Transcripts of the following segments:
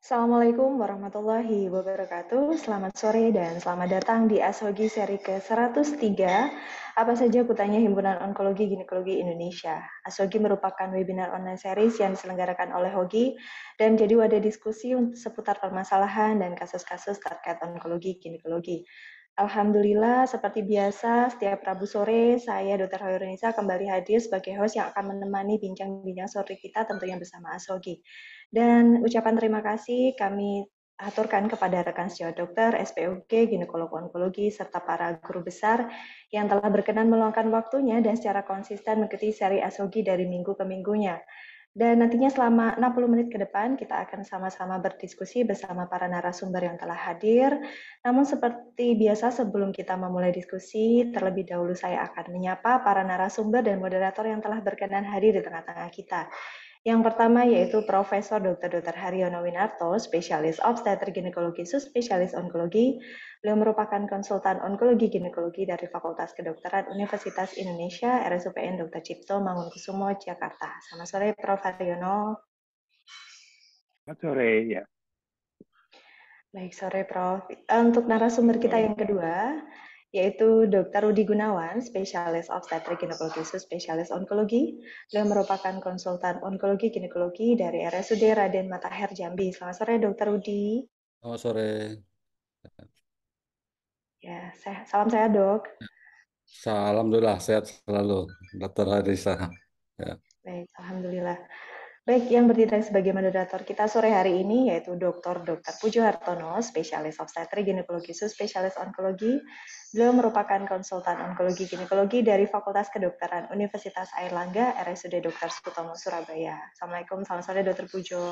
Assalamualaikum warahmatullahi wabarakatuh. Selamat sore dan selamat datang di Ashogi seri ke-103. Apa saja kutanya Himpunan Onkologi Ginekologi Indonesia. Ashogi merupakan webinar online series yang diselenggarakan oleh Hogi dan jadi wadah diskusi seputar permasalahan dan kasus-kasus terkait onkologi ginekologi. Alhamdulillah, seperti biasa, setiap Rabu sore, saya Dr. Hoirunisa kembali hadir sebagai host yang akan menemani bincang-bincang sore kita tentunya bersama Ashogi. Dan ucapan terima kasih kami aturkan kepada rekan sejawat dokter, SPOG, ginekolog onkologi, serta para guru besar yang telah berkenan meluangkan waktunya dan secara konsisten mengikuti seri Ashogi dari minggu ke minggunya. Dan nantinya selama 60 menit ke depan kita akan sama-sama berdiskusi bersama para narasumber yang telah hadir. Namun seperti biasa sebelum kita memulai diskusi, terlebih dahulu saya akan menyapa para narasumber dan moderator yang telah berkenan hadir di tengah-tengah kita. Yang pertama yaitu Profesor Dr. Haryono Winarto, spesialis obstetrik ginekologi subspesialis onkologi. Beliau merupakan konsultan onkologi ginekologi dari Fakultas Kedokteran Universitas Indonesia, RSUPN Dr. Cipto Mangunkusumo, Jakarta. Selamat sore, Prof. Haryono. Selamat sore, ya. Baik, sore, Prof. Untuk narasumber kita yang kedua, yaitu Dr. Rudi Gunawan, spesialis obstetrik ginekologi subspesialis onkologi. Beliau merupakan konsultan onkologi ginekologi dari RSUD Raden Matahir Jambi. Selamat sore, Dr. Rudi. Selamat sore. Ya, salam sehat, Dok. Alhamdulillah sehat selalu, Dr. Harisa. Ya. Baik, alhamdulillah. Baik, yang berdiri sebagai moderator kita sore hari ini yaitu Dr. Pujo Hartono, spesialis obstetrik ginekologi subspesialis onkologi. Beliau merupakan konsultan onkologi ginekologi dari Fakultas Kedokteran Universitas Airlangga, RSUD Dr. Sutomo, Surabaya. Assalamualaikum, selamat sore Dr. Pujo.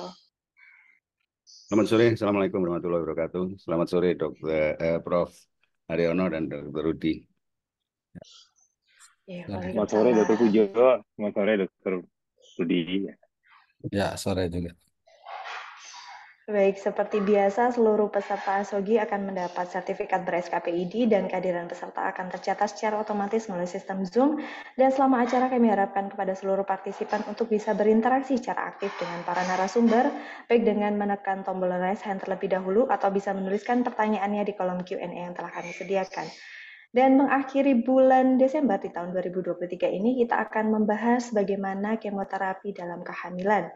Selamat sore, Assalamualaikum warahmatullahi wabarakatuh. Selamat sore, Prof. Haryono dan Dr. Rudi. Ya, Selamat sore, Dr. Pujo. Selamat sore, Dr. Rudi. Ya, sore juga. Baik, seperti biasa seluruh peserta Ashogi akan mendapat sertifikat ber-SKPID dan kehadiran peserta akan tercatat secara otomatis melalui sistem Zoom. Dan selama acara kami harapkan kepada seluruh partisipan untuk bisa berinteraksi secara aktif dengan para narasumber, baik dengan menekan tombol raise hand terlebih dahulu atau bisa menuliskan pertanyaannya di kolom Q&A yang telah kami sediakan. Dan mengakhiri bulan Desember di tahun 2023 ini kita akan membahas bagaimana kemoterapi dalam kehamilan.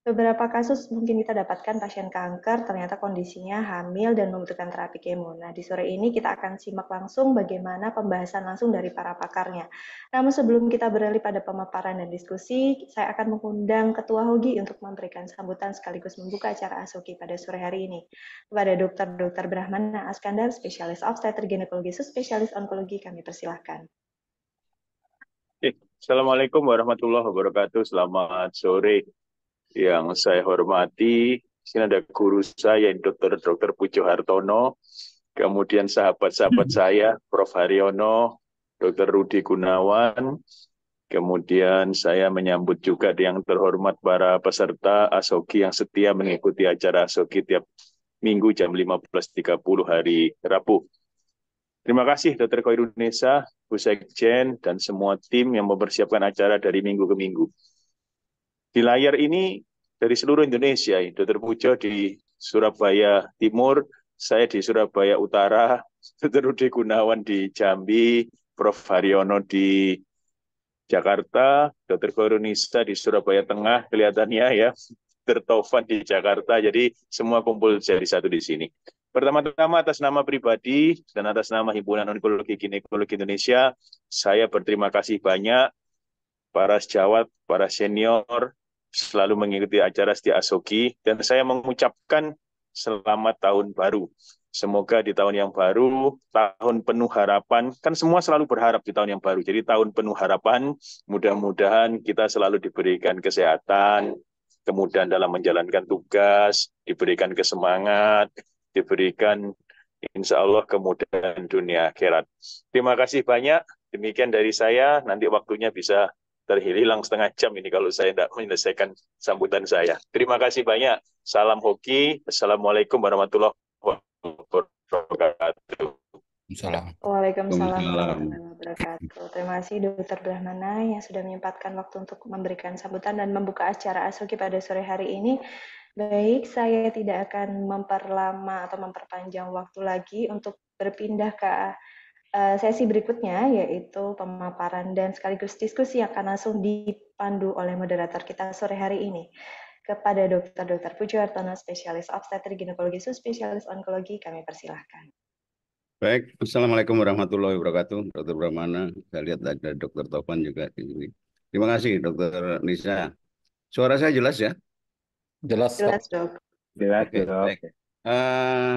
Beberapa kasus mungkin kita dapatkan pasien kanker ternyata kondisinya hamil dan membutuhkan terapi kemo. Nah, di sore ini kita akan simak langsung bagaimana pembahasan langsung dari para pakarnya. Namun sebelum kita beralih pada pemaparan dan diskusi, saya akan mengundang Ketua Hogi untuk memberikan sambutan sekaligus membuka acara Ashogi pada sore hari ini. Kepada Dr. Brahmana Askandar, spesialis obstetrik ginekologi subspesialis onkologi, kami persilahkan. Assalamualaikum warahmatullahi wabarakatuh. Selamat sore. Yang saya hormati, di sini ada guru saya, Dr. Pujo Hartono, kemudian sahabat-sahabat saya, Prof. Haryono, Dr. Rudi Gunawan, kemudian saya menyambut juga yang terhormat para peserta Ashogi yang setia mengikuti acara Ashogi tiap minggu jam 15.30 hari Rabu. Terima kasih Dr. Hoirunisa, Bu Sekjen, dan semua tim yang mempersiapkan acara dari minggu ke minggu. Di layar ini dari seluruh Indonesia, Dr. Pujo di Surabaya Timur, saya di Surabaya Utara, Dr. Rudi Gunawan di Jambi, Prof. Haryono di Jakarta, Dr. Hoirunisa di Surabaya Tengah, kelihatannya ya, Dr. Taufan di Jakarta, jadi semua kumpul jadi satu di sini. Pertama-tama atas nama pribadi dan atas nama Himpunan Onkologi Ginekologi Indonesia, saya berterima kasih banyak para sejawat, para senior, selalu mengikuti acara Setia Ashogi, dan saya mengucapkan selamat tahun baru. Semoga di tahun yang baru, tahun penuh harapan, kan semua selalu berharap di tahun yang baru, jadi tahun penuh harapan, mudah-mudahan kita selalu diberikan kesehatan, kemudian dalam menjalankan tugas, diberikan kesemangat, diberikan insya Allah kemudahan dunia akhirat. Terima kasih banyak, demikian dari saya, nanti waktunya bisa terhilang setengah jam ini kalau saya tidak menyelesaikan sambutan saya. Terima kasih banyak. Salam hoki. Assalamualaikum warahmatullahi wabarakatuh. Waalaikumsalam warahmatullahi wabarakatuh. Terima kasih Dr. Brahmana yang sudah menyempatkan waktu untuk memberikan sambutan dan membuka acara Ashogi pada sore hari ini. Baik, saya tidak akan memperlama atau memperpanjang waktu lagi untuk berpindah ke sesi berikutnya, yaitu pemaparan dan sekaligus diskusi yang akan langsung dipandu oleh moderator kita sore hari ini. Kepada Dr. Pujo Hartono, spesialis obstetrik ginekologi, subspesialis onkologi, kami persilahkan. Baik, Assalamualaikum warahmatullahi wabarakatuh, Dr. Brahmana. Saya lihat ada Dr. Topan juga di sini. Terima kasih, Dr. Nisa. Suara saya jelas ya? Jelas, Dok. Jelas, Dok. Jelas, Oke, Dok. baik. Eh,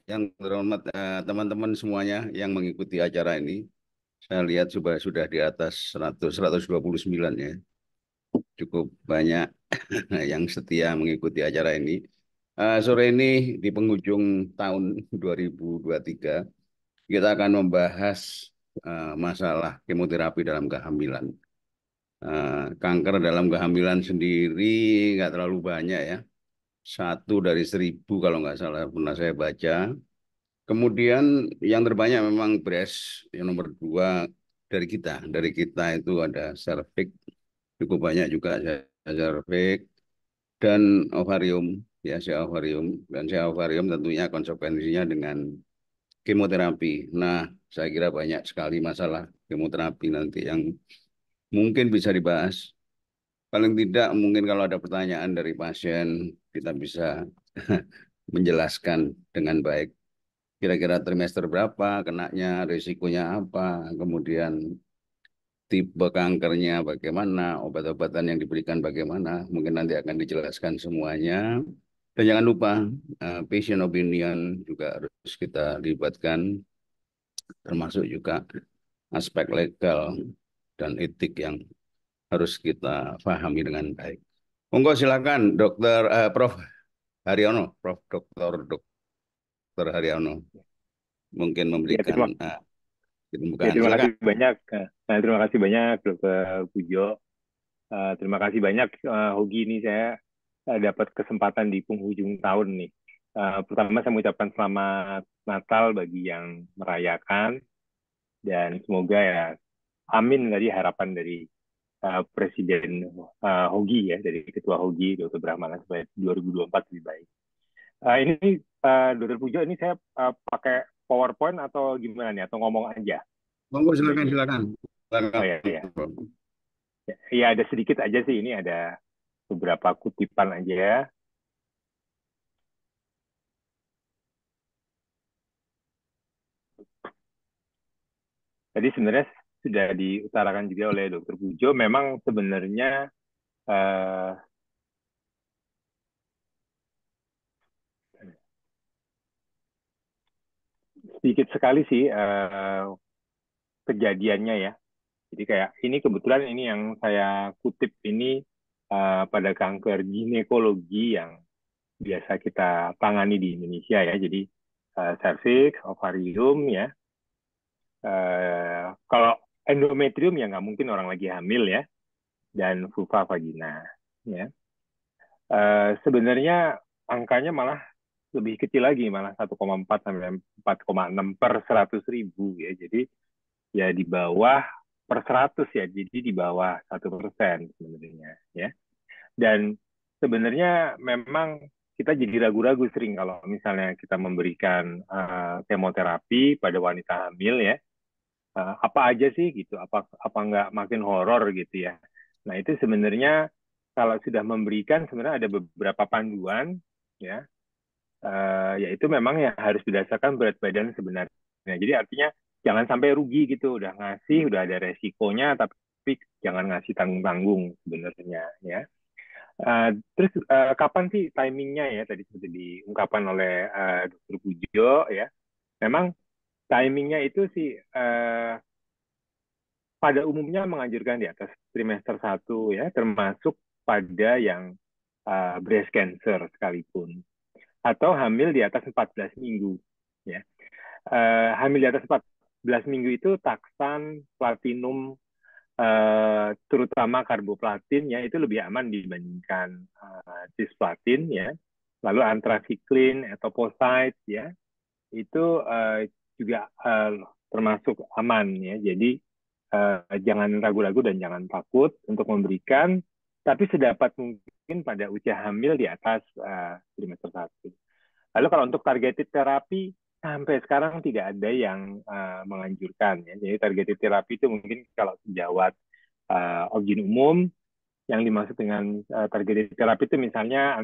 yang terhormat teman-teman semuanya yang mengikuti acara ini, saya lihat sudah di atas 129 ya. Cukup banyak yang setia mengikuti acara ini. Sore ini di penghujung tahun 2023, kita akan membahas masalah kemoterapi dalam kehamilan. Kanker dalam kehamilan sendiri nggak terlalu banyak ya. 1 dari 1.000 kalau nggak salah pernah saya baca. Kemudian yang terbanyak memang breast, yang nomor 2 dari kita. Dari kita itu ada cervix, cukup banyak juga cervix dan ovarium, ya ovarium. Dan ovarium tentunya konsekuensinya dengan kemoterapi. Nah, saya kira banyak sekali masalah kemoterapi nanti yang mungkin bisa dibahas. Paling tidak mungkin kalau ada pertanyaan dari pasien, kita bisa menjelaskan dengan baik. Kira-kira trimester berapa, kenanya, risikonya apa, kemudian tipe kankernya bagaimana, obat-obatan yang diberikan bagaimana, mungkin nanti akan dijelaskan semuanya. Dan jangan lupa, patient opinion juga harus kita libatkan, termasuk juga aspek legal dan etik yang harus kita pahami dengan baik. Monggo silakan Prof. Haryono, Dr. Haryono mungkin Ya, memberikan pembukaan. terima Silakan. kasih banyak. Terima kasih banyak, Dr. Pujo. Terima kasih banyak, Hogi, ini saya dapat kesempatan di penghujung tahun nih. Pertama, saya mengucapkan selamat Natal bagi yang merayakan, dan semoga ya, amin tadi harapan dari Presiden Hogi ya, dari Ketua Hogi, Dr. Brahmana, supaya 2024 lebih baik. Ini Dr. Pujo, ini saya pakai PowerPoint atau gimana nih, atau ngomong aja? Monggo silakan. Oh ya, ya. Ya, ada sedikit aja sih, ini ada beberapa kutipan aja. Tadi sebenarnya sudah diutarakan juga oleh Dr. Pujo, memang sebenarnya sedikit sekali sih kejadiannya ya. Jadi kayak ini kebetulan ini yang saya kutip ini pada kanker ginekologi yang biasa kita tangani di Indonesia ya. Jadi cervix, ovarium ya. Kalau endometrium ya nggak mungkin orang lagi hamil ya, dan vulva vagina ya. Sebenarnya angkanya malah lebih kecil lagi, malah 1,4 sampai 4,6 per 100.000 ya. Jadi ya di bawah per 100 ya, jadi di bawah 1% sebenarnya ya. Dan sebenarnya memang kita jadi ragu-ragu sering kalau misalnya kita memberikan kemoterapi pada wanita hamil ya. Apa aja sih gitu, apa nggak makin horor gitu ya. Nah itu sebenarnya kalau sudah memberikan sebenarnya ada beberapa panduan ya, yaitu memang ya harus berdasarkan berat badan sebenarnya. Jadi artinya jangan sampai rugi gitu, udah ngasih, udah ada resikonya, tapi jangan ngasih tanggung-tanggung sebenarnya ya. Terus kapan sih timingnya ya, tadi seperti diungkapkan oleh Dr. Pujo ya. Memang timingnya itu sih pada umumnya menganjurkan di atas trimester 1 ya, termasuk pada yang breast cancer sekalipun, atau hamil di atas 14 minggu ya. Hamil di atas 14 minggu itu taksan, platinum, terutama karboplatin ya, itu lebih aman dibandingkan cisplatin ya. Lalu anthracycline, etoposide ya, itu juga termasuk aman ya. Jadi jangan ragu-ragu dan jangan takut untuk memberikan, tapi sedapat mungkin pada usia hamil di atas trimester 1. Lalu kalau untuk targeted terapi, sampai sekarang tidak ada yang menganjurkan. Ya. Jadi targeted terapi itu mungkin kalau sejawat obgyn umum, yang dimaksud dengan targeted terapi itu misalnya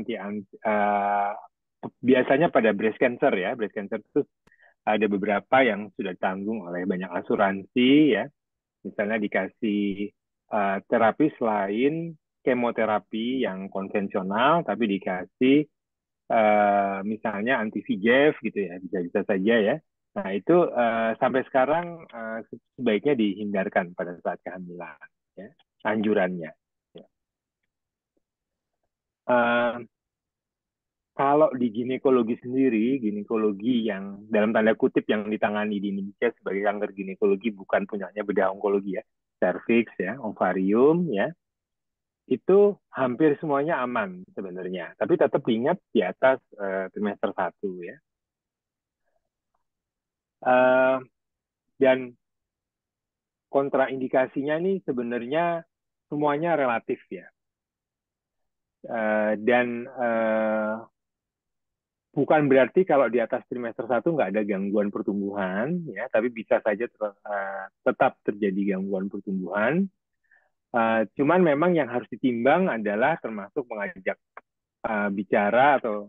biasanya pada breast cancer ya. Breast cancer itu ada beberapa yang sudah ditanggung oleh banyak asuransi ya. Misalnya dikasih terapi selain kemoterapi yang konvensional, tapi dikasih misalnya anti VEGF gitu ya, bisa-bisa saja ya. Nah itu sampai sekarang sebaiknya dihindarkan pada saat kehamilan, ya, anjurannya. Ya. Kalau di ginekologi sendiri, ginekologi yang dalam tanda kutip yang ditangani di Indonesia sebagai kanker ginekologi bukan punyanya bedah onkologi ya, cervix ya, ovarium ya, itu hampir semuanya aman sebenarnya. Tapi tetap diingat di atas trimester 1 ya. Dan kontraindikasinya nih sebenarnya semuanya relatif ya. Dan bukan berarti kalau di atas trimester 1 nggak ada gangguan pertumbuhan, ya, tapi bisa saja tetap terjadi gangguan pertumbuhan. Cuman memang yang harus ditimbang adalah termasuk mengajak bicara atau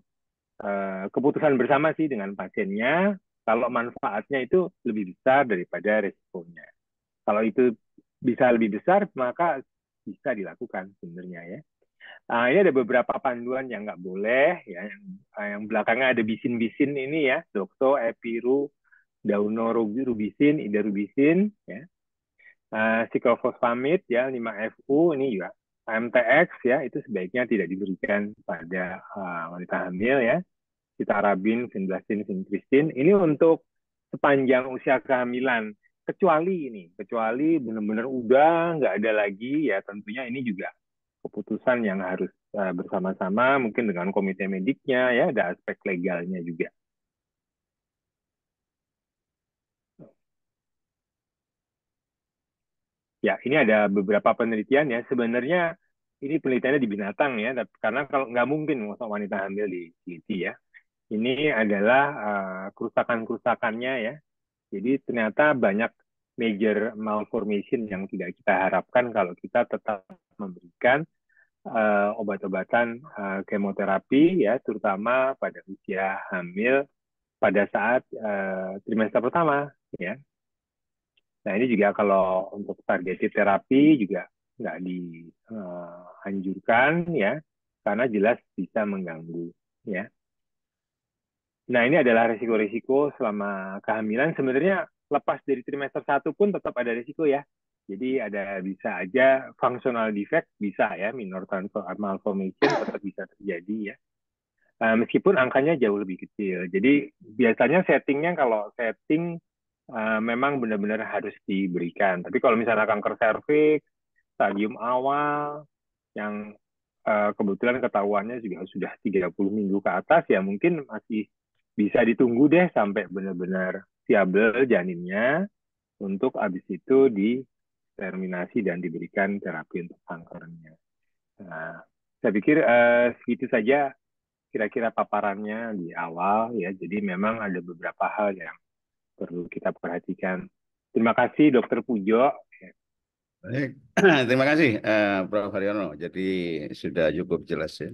keputusan bersama sih dengan pasiennya, kalau manfaatnya itu lebih besar daripada resikonya. Kalau itu bisa lebih besar, maka bisa dilakukan sebenarnya ya. Ini ada beberapa panduan yang nggak boleh, ya, yang belakangnya ada bisin-bisin ini ya, dokto, epiru, daunorubisin, idarubisin, ya, siklofosfamid ya, 5-FU ini juga, MTX ya, itu sebaiknya tidak diberikan pada wanita hamil ya, citarabin, vinblastine, vincristine, ini untuk sepanjang usia kehamilan, kecuali benar-benar udah nggak ada lagi ya, tentunya ini juga keputusan yang harus bersama-sama mungkin dengan komite mediknya ya, ada aspek legalnya juga. Ya, ini ada beberapa penelitian ya. Sebenarnya ini penelitiannya di binatang ya, karena kalau nggak mungkin wanita hamil diteliti ya. Ini adalah kerusakan-kerusakannya ya. Jadi ternyata banyak major malformation yang tidak kita harapkan kalau kita tetap memberikan obat-obatan kemoterapi ya, terutama pada usia hamil pada saat trimester pertama ya. Nah ini juga kalau untuk targeted terapi juga nggak dianjurkan ya, karena jelas bisa mengganggu ya. Nah ini adalah risiko-risiko selama kehamilan. Sebenarnya lepas dari trimester 1 pun tetap ada risiko ya. Jadi ada bisa aja functional defect bisa ya, minor transfer malformation tetap bisa terjadi ya. Meskipun angkanya jauh lebih kecil. Jadi biasanya settingnya kalau setting memang benar-benar harus diberikan. Tapi kalau misalnya kanker serviks, stadium awal, yang kebetulan ketahuannya juga sudah 30 minggu ke atas, ya mungkin masih bisa ditunggu deh sampai benar-benar viabel janinnya, untuk habis itu diterminasi dan diberikan terapi untuk kankernya. Nah, saya pikir segitu saja kira-kira paparannya di awal ya. Jadi memang ada beberapa hal yang perlu kita perhatikan. Terima kasih Dokter Pujo. Baik, terima kasih Prof. Haryono. Jadi sudah cukup jelas ya.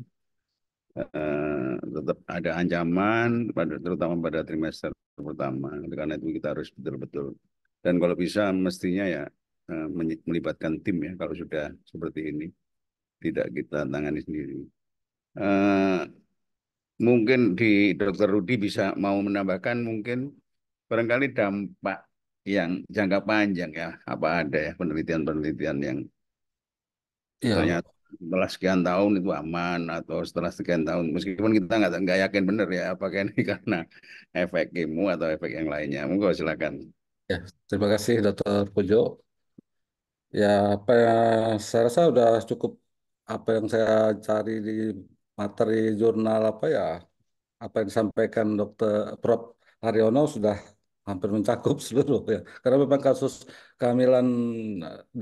Tetap ada ancaman, terutama pada trimester pertama. Karena itu kita harus betul-betul. Dan kalau bisa mestinya ya melibatkan tim ya kalau sudah seperti ini. Tidak kita tangani sendiri. Mungkin di Dokter Rudi bisa mau menambahkan mungkin barangkali dampak yang jangka panjang ya, apa ada ya penelitian-penelitian yang Ya, ternyata setelah sekian tahun itu aman atau setelah sekian tahun meskipun kita nggak yakin benar ya apakah ini karena efek kemo atau efek yang lainnya. Monggo silakan. ya. Terima kasih Dokter Pujo. Ya, apa yang saya rasa udah cukup apa yang saya cari di materi jurnal apa ya, apa yang disampaikan Dokter Prof. Haryono sudah hampir mencakup seluruh ya. Karena memang kasus kehamilan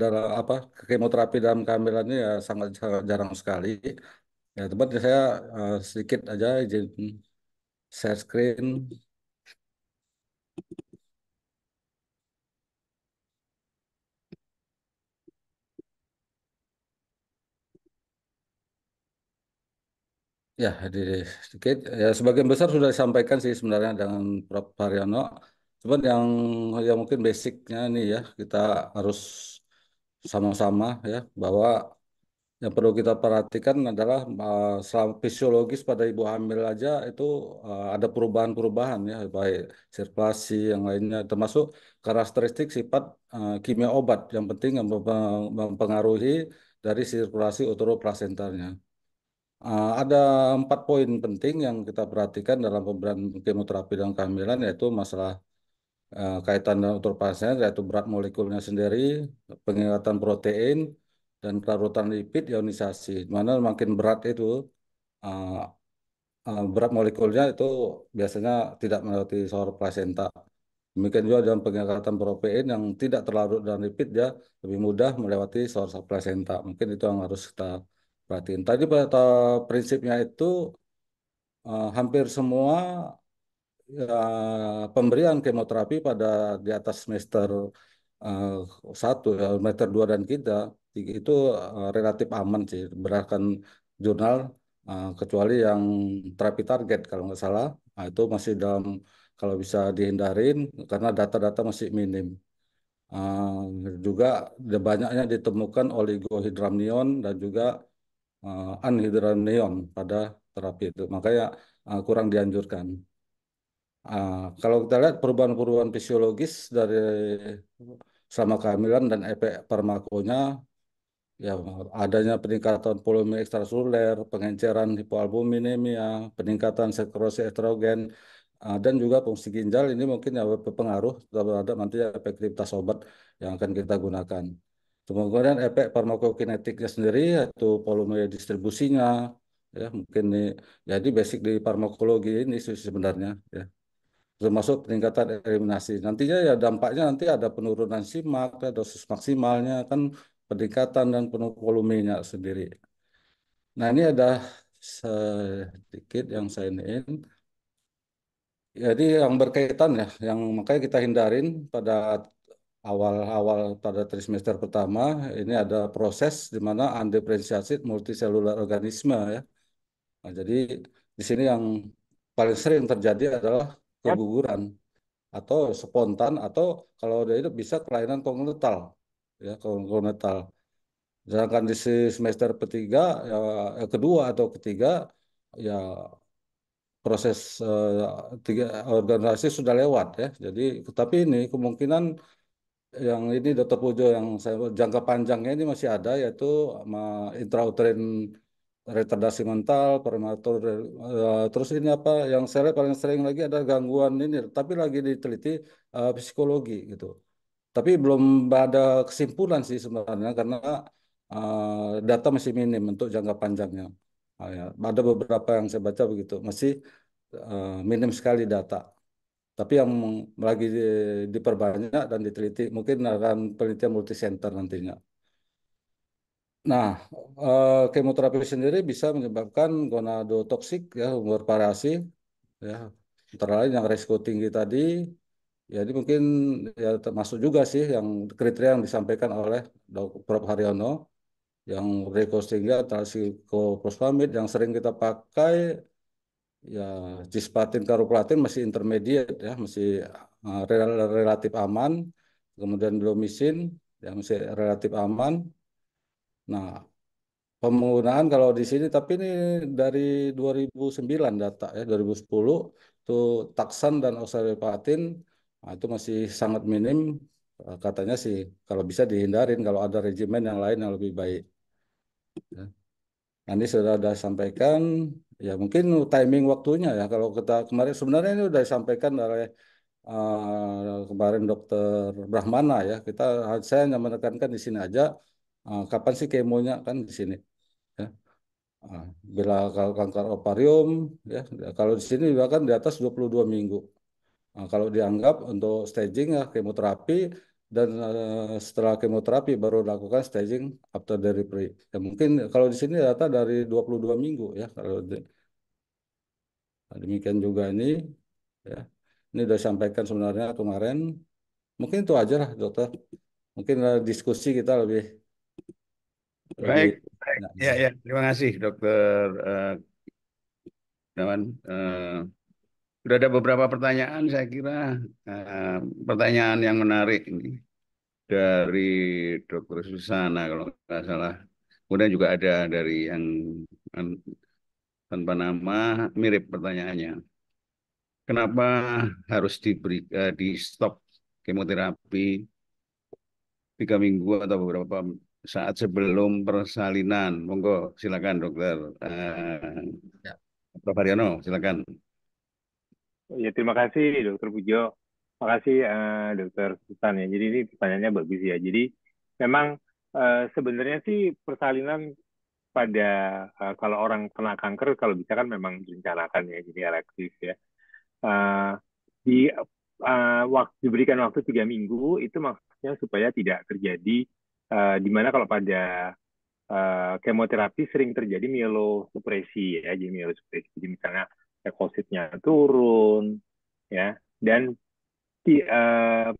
dalam apa kemoterapi dalam kehamilan ini ya sangat, sangat jarang sekali. Ya, tempat saya sedikit aja izin share screen. Ya, sedikit. Ya, sebagian besar sudah disampaikan sih sebenarnya dengan Prof. Haryono. Cuman yang mungkin basicnya nih ya, kita harus sama-sama ya, bahwa yang perlu kita perhatikan adalah selama fisiologis pada ibu hamil aja itu ada perubahan-perubahan ya, baik sirkulasi yang lainnya, termasuk karakteristik sifat kimia obat yang penting yang mempengaruhi dari sirkulasi uteroplasentalnya. Ada 4 poin penting yang kita perhatikan dalam pemberian kemoterapi dan kehamilan, yaitu masalah kaitan dengan uteroplasental, yaitu berat molekulnya sendiri, pengikatan protein, dan kelarutan lipid, ionisasi. Di mana makin berat itu, uh, berat molekulnya itu biasanya tidak melewati saluran plasenta. Demikian juga dengan pengikatan protein yang tidak terlarut dalam lipid, dia lebih mudah melewati saluran plasenta. Mungkin itu yang harus kita perhatiin. Tadi pada prinsipnya itu hampir semua pemberian kemoterapi pada di atas semester eh, 1, ya, semester 2 dan tiga itu relatif aman sih berdasarkan jurnal, kecuali yang terapi target kalau nggak salah. Nah, itu masih dalam, kalau bisa dihindarin karena data-data masih minim. Juga banyaknya ditemukan oligohidramnion dan juga anhidramnion pada terapi itu, makanya kurang dianjurkan. Kalau kita lihat perubahan-perubahan fisiologis dari selama kehamilan dan efek farmakonya, ya adanya peningkatan volume ekstraseluler, pengenceran hipoalbuminemia, peningkatan sekresi estrogen, dan juga fungsi ginjal ini mungkin ya berpengaruh terhadap nanti efektivitas obat yang akan kita gunakan. Kemudian efek farmakokinetiknya sendiri yaitu volume distribusinya, ya mungkin nih, jadi basic di farmakologi ini sebenarnya ya, termasuk peningkatan eliminasi. Nantinya ya dampaknya nanti ada penurunan simak, ya, dosis maksimalnya kan, peningkatan dan volumenya sendiri. Nah ini ada sedikit yang saya iniin. Jadi yang berkaitan ya, yang makanya kita hindarin pada awal-awal pada trimester pertama, ini ada proses di mana undifferentiated multicellular organisme ya. Nah, jadi di sini yang paling sering terjadi adalah keguguran atau spontan, atau kalau dia itu bisa kelainan kongenital ya, kongenital. Sedangkan di semester ketiga ya, kedua atau ketiga ya proses tiga organisasi sudah lewat ya. Jadi tapi ini kemungkinan yang ini Dokter Pujo yang saya jangka panjangnya ini masih ada, yaitu intrauterine retardasi mental, prematur, terus ini apa yang saya lihat paling sering lagi ada gangguan ini, tapi lagi diteliti psikologi gitu. Tapi belum ada kesimpulan sih sebenarnya karena data masih minim untuk jangka panjangnya. Ya, ada beberapa yang saya baca begitu, masih minim sekali data. Tapi yang lagi diperbanyak dan diteliti, mungkin akan penelitian multisenter nantinya. Nah, kemoterapi sendiri bisa menyebabkan gonadotoksik ya, bervariasi ya. Antara lain yang resiko tinggi tadi, ya ini mungkin ya termasuk juga sih yang kriteria yang disampaikan oleh Prof. Haryono, yang resiko tinggi antara siklosporamid yang sering kita pakai ya, cisplatin carboplatin masih intermediate ya, masih relatif aman. Kemudian blomisin yang masih relatif aman. Nah, penggunaan kalau di sini, tapi ini dari 2009 data ya, 2010 itu taksan dan oxalipatin, nah, itu masih sangat minim. Katanya sih kalau bisa dihindarin kalau ada regimen yang lain yang lebih baik. Ya. Nah, ini sudah ada sampaikan, ya mungkin timing waktunya ya. Kalau kita kemarin sebenarnya ini sudah disampaikan oleh kemarin Dokter Brahmana ya. Saya hanya menekankan di sini aja, kapan sih kemonya kan di sini. Ya. Bila kalau kanker ovarium ya, kalau di sini juga kan di atas 22 minggu. Nah, kalau dianggap untuk staging ya kemoterapi dan setelah kemoterapi baru lakukan staging after delivery. Ya mungkin kalau di sini data dari 22 minggu ya kalau nah, demikian juga ini ya. Ini sudah disampaikan sebenarnya kemarin. Mungkin itu aja lah dokter. Mungkin diskusi kita lebih lebih Baik, baik. ya, Ya, ya. Terima kasih, Dokter Dawan. Sudah ada beberapa pertanyaan, saya kira eh, pertanyaan yang menarik ini dari Dokter Susana kalau nggak salah. Kemudian juga ada dari yang an- tanpa nama, mirip pertanyaannya. Kenapa harus di stop kemoterapi 3 minggu atau beberapa saat sebelum persalinan? Monggo, silakan Dokter ya. Prof. Haryono, silakan. Ya, terima kasih Dokter Pujo. Terima kasih Dokter Susan ya. Jadi ini pertanyaannya bagus ya. Jadi memang sebenarnya sih persalinan pada kalau orang kena kanker kalau bisa kan memang direncanakan ya, jadi elektif ya. Eh, di waktu diberikan waktu 3 minggu itu maksudnya supaya tidak terjadi di mana kalau pada kemoterapi sering terjadi mielosupresi ya, jadi mielosupresi. Jadi misalnya leukositnya turun ya, dan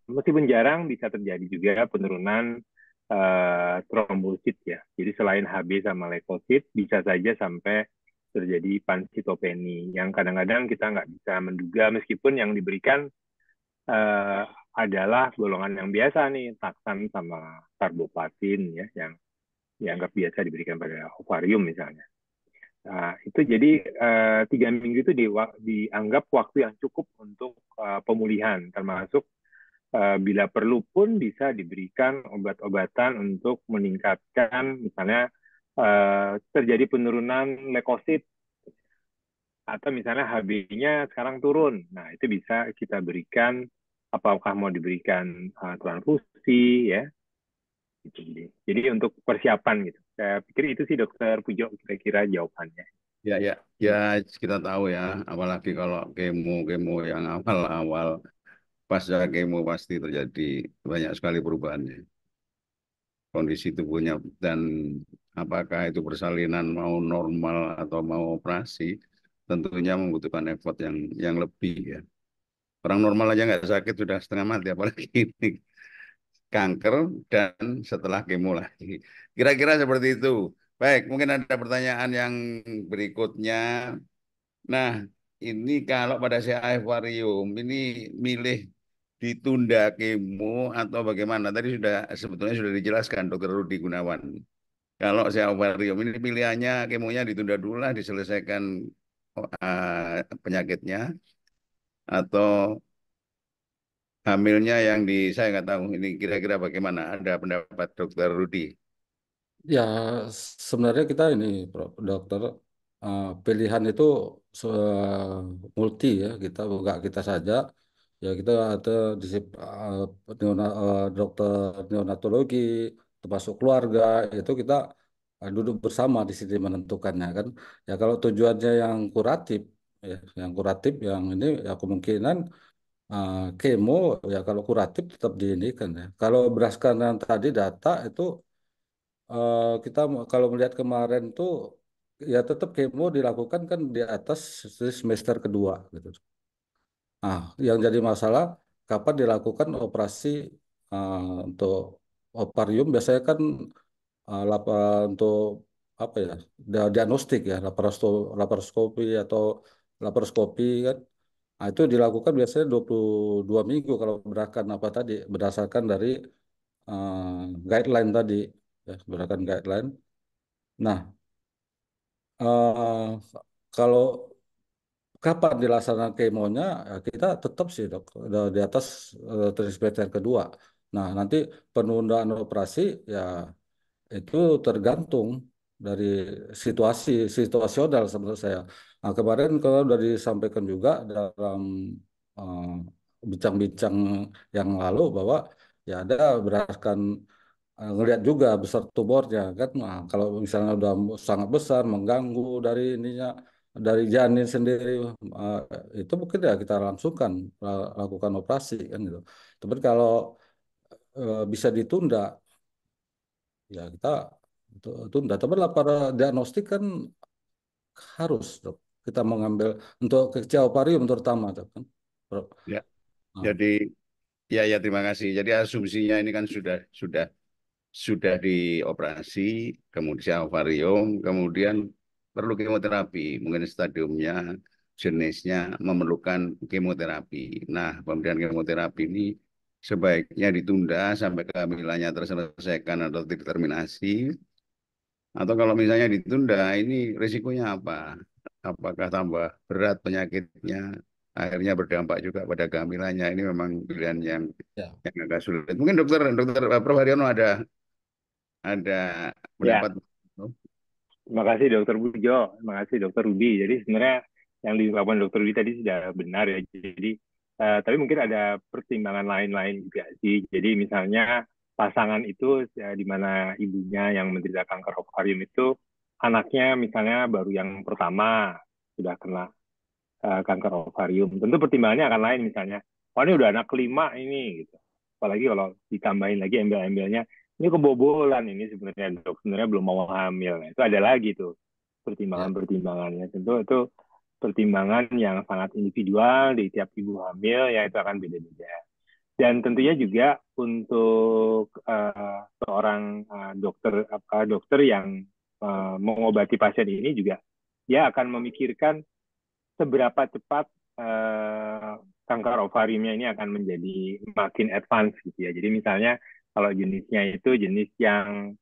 meskipun jarang bisa terjadi juga penurunan trombosit ya. Jadi selain Hb sama leukosit bisa saja sampai terjadi pansitopeni yang kadang-kadang kita nggak bisa menduga meskipun yang diberikan adalah golongan yang biasa nih, taksan sama karboplatin ya, yang dianggap biasa diberikan pada ovarium misalnya. Nah, itu jadi 3 minggu itu dianggap waktu yang cukup untuk pemulihan, termasuk bila perlu pun bisa diberikan obat-obatan untuk meningkatkan, misalnya terjadi penurunan leukosit atau misalnya Hb-nya sekarang turun. Nah, itu bisa kita berikan, apakah mau diberikan transfusi ya. Gitu. Jadi untuk persiapan gitu. Saya pikir itu sih Dokter Pujo kira-kira jawabannya. Ya, ya, ya, kita tahu ya, apalagi kalau kemo yang awal-awal pasca kemo pasti terjadi banyak sekali perubahannya kondisi tubuhnya dan apakah itu persalinan mau normal atau mau operasi tentunya membutuhkan effort yang lebih ya. Orang normal aja nggak sakit sudah setengah mati apalagi ini kanker dan setelah kemo lagi. Kira-kira seperti itu. Baik, mungkin ada pertanyaan yang berikutnya. Nah, ini kalau pada saya akvarium, ini milih ditunda kemo atau bagaimana? Tadi sebetulnya sudah dijelaskan Dokter Rudi Gunawan. Kalau saya akvarium ini pilihannya kemonya ditunda dulu lah, diselesaikan penyakitnya atau hamilnya yang saya nggak tahu. Ini kira-kira bagaimana? Ada pendapat Dokter Rudi? Ya, sebenarnya kita ini, Prof. Dokter, pilihan itu multi ya, kita enggak kita saja. Ya, kita ada dokter neonatologi, termasuk keluarga, itu kita duduk bersama di sini menentukannya kan. Ya, kalau tujuannya yang kuratif, ya, yang ini ya kemungkinan kemo, ya kalau kuratif tetap diinikan ya. Kalau berdasarkan yang tadi data itu kita kalau melihat kemarin tuh ya tetap kemo dilakukan kan di atas semester kedua gitu. Nah, yang jadi masalah kapan dilakukan operasi untuk ovarium biasanya kan untuk apa ya diagnostik ya laparoskopi atau laparoskopi kan. Nah, itu dilakukan biasanya 22 minggu kalau berdasarkan apa tadi berdasarkan dari guideline tadi ya berdasarkan guideline. Nah, eh, kalau kapan dilaksanakan kemonya, ya kita tetap sih dok di atas trimester kedua. Nah, nanti penundaan operasi ya itu tergantung dari situasional menurut saya. Nah, kemarin kalau sudah disampaikan juga dalam eh, bincang-bincang yang lalu bahwa ya ada berdasarkan ngelihat juga besar tumornya kan. Nah, kalau misalnya udah sangat besar mengganggu dari ininya. dari janin sendiri eh, itu mungkin ya kita langsungkan lakukan operasi kan gitu. Tapi kalau bisa ditunda ya kita tunda. Tapi lah para diagnostik kan harus dok kita mengambil untuk kecil ovarium terutama dok kan. Ya, Nah, jadi ya terima kasih. Jadi asumsinya ini kan sudah dioperasi, kemudian ovarium, kemudian perlu kemoterapi, mungkin stadiumnya, jenisnya memerlukan kemoterapi. Nah, pemberian kemoterapi ini sebaiknya ditunda sampai kehamilannya terselesaikan atau terminasi. Atau kalau misalnya ditunda, ini risikonya apa? Apakah tambah berat penyakitnya, akhirnya berdampak juga pada kehamilannya. Ini memang pilihan ya. yang agak sulit. Mungkin dokter Prof. Haryono ada Ya, pendapat. terima kasih Dokter Bujo, terima kasih Dokter Rudi. Jadi sebenarnya yang dilakukan Dokter Rudi tadi sudah benar ya. Jadi tapi mungkin ada pertimbangan lain-lain juga sih. Jadi misalnya pasangan itu ya, di mana ibunya yang menderita kanker ovarium itu anaknya misalnya baru yang pertama sudah kena kanker ovarium. Tentu pertimbangannya akan lain misalnya. Oh ini udah anak kelima ini gitu. Apalagi kalau ditambahin lagi embel-embelnya, ini kebobolan ini sebenarnya dok, sebenarnya belum mau hamil. Nah, itu ada lagi tuh Ya. pertimbangan-pertimbangannya. Tentu itu pertimbangan yang sangat individual di tiap ibu hamil, ya itu akan beda-beda. Dan tentunya juga untuk seorang dokter yang mengobati pasien ini juga dia akan memikirkan seberapa cepat kanker ovariumnya ini akan menjadi makin advance gitu ya. Jadi misalnya kalau jenisnya itu jenis yang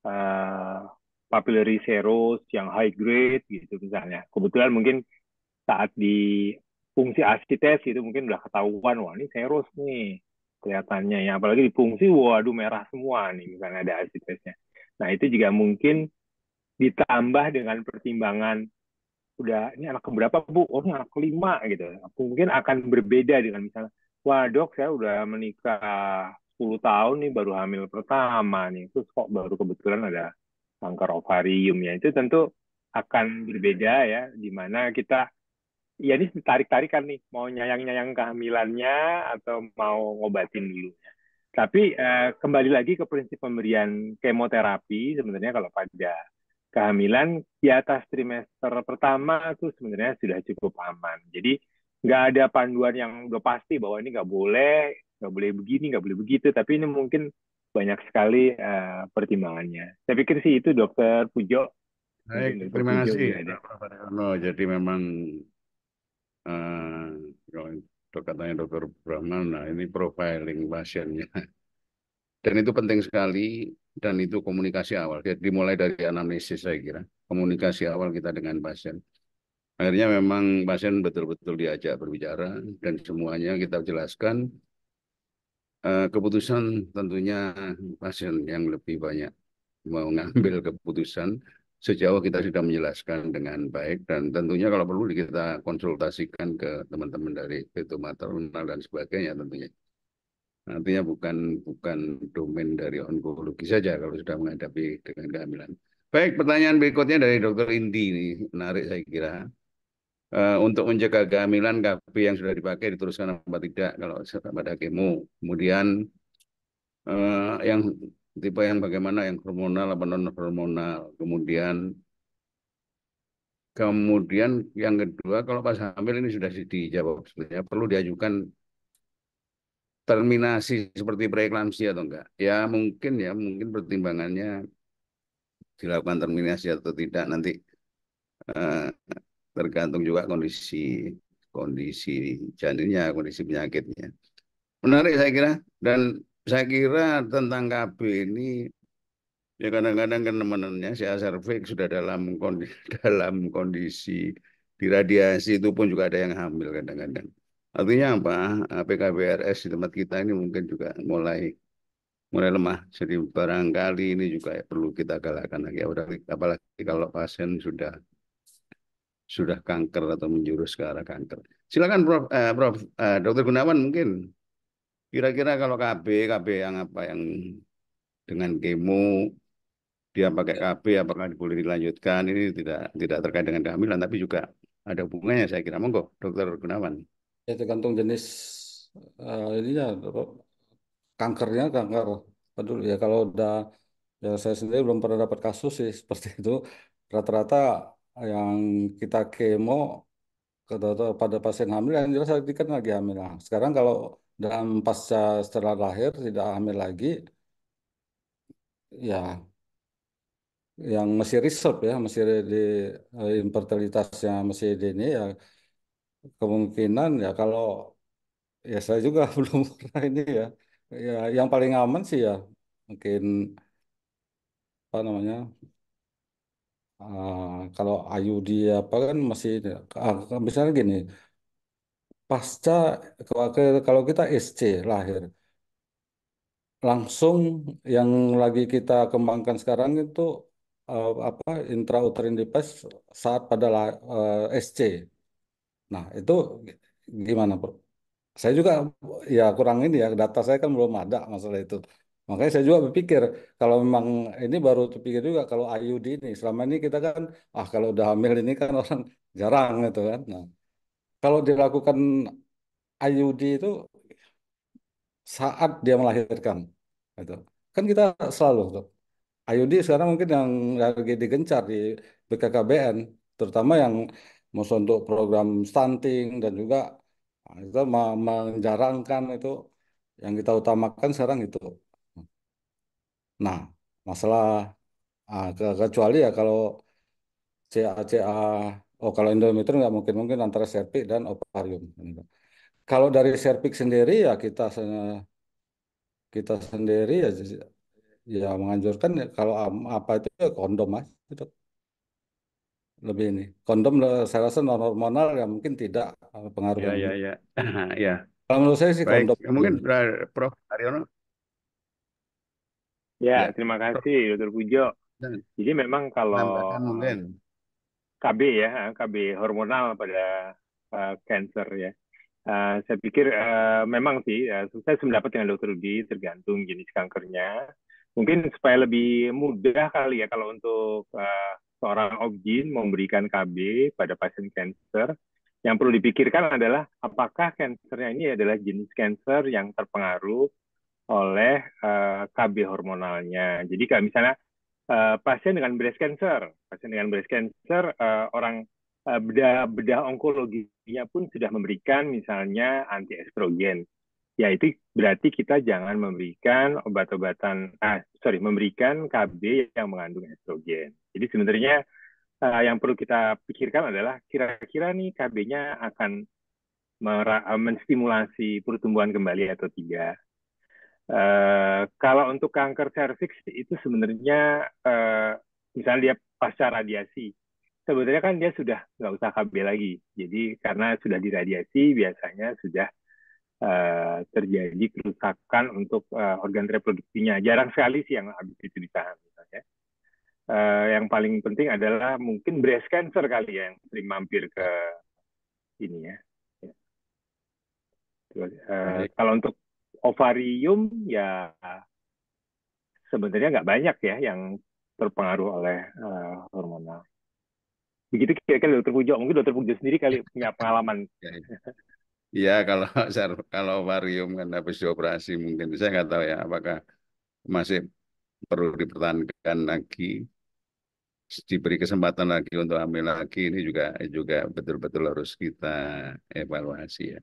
uh, papillary serous, yang high grade gitu misalnya. Kebetulan mungkin saat di fungsi asites itu mungkin udah ketahuan, wah ini serous nih kelihatannya ya. Apalagi di fungsi, waduh merah semua nih misalnya ada asitesnya. Nah itu juga mungkin ditambah dengan pertimbangan udah ini anak keberapa bu? Oh ini anak kelima gitu. Mungkin akan berbeda dengan misalnya, wah dok saya udah menikah 10 tahun nih baru hamil pertama nih. Terus kok baru kebetulan ada kanker ovarium ya. Itu tentu akan berbeda ya, di mana kita ya ini tarik-tarikan nih, mau nyayang-nyayang kehamilannya atau mau ngobatin dulu. Tapi kembali lagi ke prinsip pemberian kemoterapi, sebenarnya kalau pada kehamilan di atas trimester pertama itu sebenarnya sudah cukup aman. Jadi nggak ada panduan yang udah pasti bahwa ini nggak boleh begini, nggak boleh begitu. Tapi ini mungkin banyak sekali pertimbangannya. Saya pikir sih itu Dokter Pujo, Baik, mungkin Dokter terima Pujo kasih. juga ada. Prof. Haryono. Jadi memang eh, kalau katanya Dokter Brahman, nah ini profiling pasiennya. Dan itu penting sekali, dan itu komunikasi awal. Jadi dimulai dari anamnesis saya kira. Komunikasi awal kita dengan pasien. Akhirnya memang pasien betul-betul diajak berbicara, dan semuanya kita jelaskan. Keputusan tentunya pasien yang lebih banyak mengambil keputusan sejauh kita sudah menjelaskan dengan baik, dan tentunya kalau perlu kita konsultasikan ke teman-teman dari itu maternal dan sebagainya tentunya. Artinya bukan bukan domain dari onkologi saja kalau sudah menghadapi dengan kehamilan. Baik, pertanyaan berikutnya dari Dokter Indi ini menarik saya kira. Untuk mencegah kehamilan KB yang sudah dipakai diteruskan apa tidak kalau pada kemo. Kemudian yang tipe yang bagaimana, yang hormonal apa non hormonal. Kemudian yang kedua, kalau pas hamil ini sudah dijawab sebenarnya perlu diajukan terminasi seperti preeklamsia atau enggak. Ya mungkin pertimbangannya dilakukan terminasi atau tidak nanti eh, tergantung juga kondisi kondisi janinnya, kondisi penyakitnya. Menarik saya kira, dan saya kira tentang KB ini ya kadang-kadang kan teman-temannya si Aservik sudah dalam kondisi diradiasi itu pun juga ada yang hamil kadang-kadang. Artinya apa? PKBRS di tempat kita ini mungkin juga mulai mulai lemah. Jadi barangkali ini juga perlu kita galakkan lagi. Apalagi kalau pasien sudah kanker atau menjurus ke arah kanker. Silakan Prof. Dokter Gunawan mungkin kira-kira kalau KB yang apa yang dengan kemo dia pakai KB apakah boleh dilanjutkan, ini tidak terkait dengan kehamilan tapi juga ada hubungannya saya kira. Monggo, Dokter Gunawan. Ya tergantung jenis ininya kanker apa dulu ya kalau udah ya saya sendiri belum pernah dapat kasus sih seperti itu. Rata-rata yang kita kemo pada pasien hamil yang jelas tadi kan lagi hamil. Nah, sekarang kalau dalam pasca setelah lahir tidak hamil lagi, ya yang masih reserve ya, masih di infertilitasnya masih dini ya kemungkinan ya kalau ya saya juga belum pernah ini ya. Ya yang paling aman sih ya mungkin apa namanya kalau IUD apa kan masih misalnya gini pasca kalau kita SC lahir langsung yang lagi kita kembangkan sekarang itu apa intrauterine device saat pada SC. Nah, itu gimana, Bro? Saya juga ya kurang ini ya data saya kan belum ada masalah itu. Makanya saya juga berpikir kalau memang ini baru terpikir juga kalau IUD ini selama ini kita kan kalau udah hamil ini kan orang jarang gitu kan. Nah, kalau dilakukan IUD itu saat dia melahirkan gitu. Kan kita selalu tuh. IUD sekarang mungkin yang lagi digencar di BKKBN, terutama yang masuk untuk program stunting dan juga itu menjarangkan itu yang kita utamakan sekarang itu. Nah, masalah kecuali ya kalau CA kalau endometrium nggak mungkin mungkin antara serviks dan ovarium. Kalau dari serviks sendiri ya kita sendiri ya menganjurkan ya kalau apa itu ya kondom aja gitu. Lebih ini. Kondom saya rasa non hormonal ya mungkin tidak pengaruh Ya, yang ya, begitu. ya. Ya, Kalau menurut saya sih baik. kondom Mungkin ini. Prof. Haryono. Ya, Ya, terima Prof. kasih Dr. Pujo. Jadi memang kalau Menambahkan mungkin. KB ya, KB hormonal pada cancer ya. Saya pikir memang sih, saya sependapat dengan Dr. Rudi, tergantung jenis kankernya. Mungkin supaya lebih mudah kali ya kalau untuk seorang obgyn memberikan KB pada pasien kanker, yang perlu dipikirkan adalah apakah kankernya ini adalah jenis kanker yang terpengaruh oleh KB hormonalnya. Jadi kalau misalnya pasien dengan breast cancer, orang bedah onkologinya pun sudah memberikan misalnya anti estrogen. Ya itu berarti kita jangan memberikan memberikan KB yang mengandung estrogen. Jadi sebenarnya yang perlu kita pikirkan adalah kira-kira nih KB-nya akan menstimulasi pertumbuhan kembali atau tidak. Kalau untuk kanker serviks itu sebenarnya misalnya dia pasca radiasi, sebenarnya kan dia sudah nggak usah KB lagi. Jadi karena sudah diradiasi biasanya sudah terjadi kerusakan untuk organ reproduksinya. Jarang sekali sih yang habis itu ditahan misalnya. Yang paling penting adalah mungkin breast cancer kali ya yang sering mampir ke ini ya. Baik. Kalau untuk ovarium ya sebenarnya nggak banyak ya yang terpengaruh oleh hormonal. Begitu kira-kira Dokter Pujo, mungkin Dokter Pujo sendiri kali punya pengalaman. Ya, ya, kalau kalau ovarium kan habis dioperasi mungkin saya nggak tahu ya apakah masih perlu dipertahankan lagi, diberi kesempatan lagi untuk hamil lagi, ini juga juga betul-betul harus kita evaluasi ya.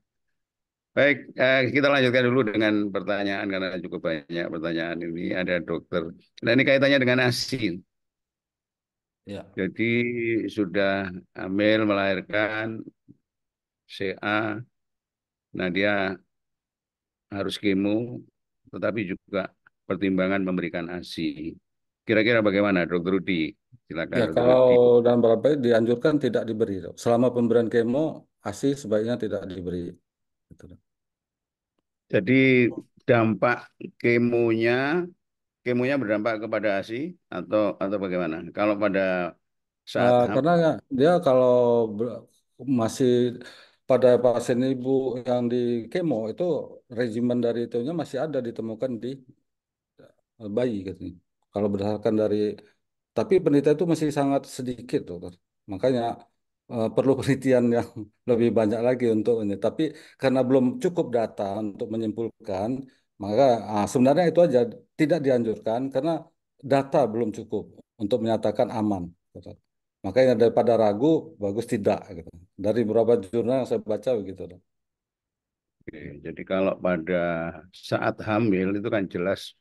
Baik, kita lanjutkan dulu dengan pertanyaan karena cukup banyak pertanyaan ini. Ada dokter. Nah, ini kaitannya dengan ASI. Ya. Jadi sudah hamil melahirkan CA, nah dia harus kemo, tetapi juga pertimbangan memberikan ASI. Kira-kira bagaimana, Dokter Rudi? Silakan, Ya Dokter kalau Rudi. dalam beberapa dianjurkan tidak diberi. Dok. Selama pemberian kemo ASI sebaiknya tidak diberi. Gitu, Dok. Jadi dampak kemonya, kemonya berdampak kepada ASI atau bagaimana? Kalau pada saat Karena ya, dia kalau masih pada pasien ibu yang di kemo itu regimen dari itunya masih ada ditemukan di bayi gitu. Kalau berdasarkan dari Tapi penelitian itu masih sangat sedikit, dokter. Makanya perlu penelitian yang lebih banyak lagi untuk ini. Tapi karena belum cukup data untuk menyimpulkan, maka sebenarnya itu aja tidak dianjurkan karena data belum cukup untuk menyatakan aman, dokter. Makanya daripada ragu, bagus tidak gitu. Dari beberapa jurnal yang saya baca begitu, dok. Oke, jadi kalau pada saat hamil itu kan jelas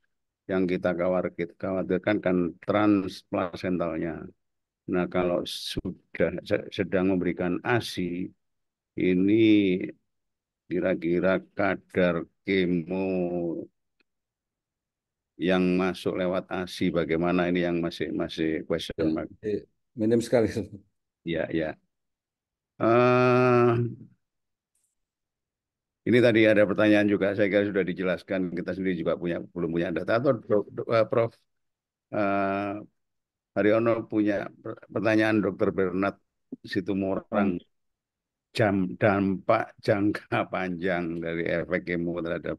yang kita khawatirkan kan transplasentalnya. Nah, kalau sudah sedang memberikan ASI, ini kira-kira kadar kemo yang masuk lewat ASI bagaimana ini yang masih masih question Ya, mark. minim sekali. Ya, ya. Eh, ini tadi ada pertanyaan juga, saya kira sudah dijelaskan. Kita sendiri juga belum punya data. Atau Prof. eh, Haryono punya pertanyaan Dr. Bernard Situmorang, dampak jangka panjang dari efek kemo terhadap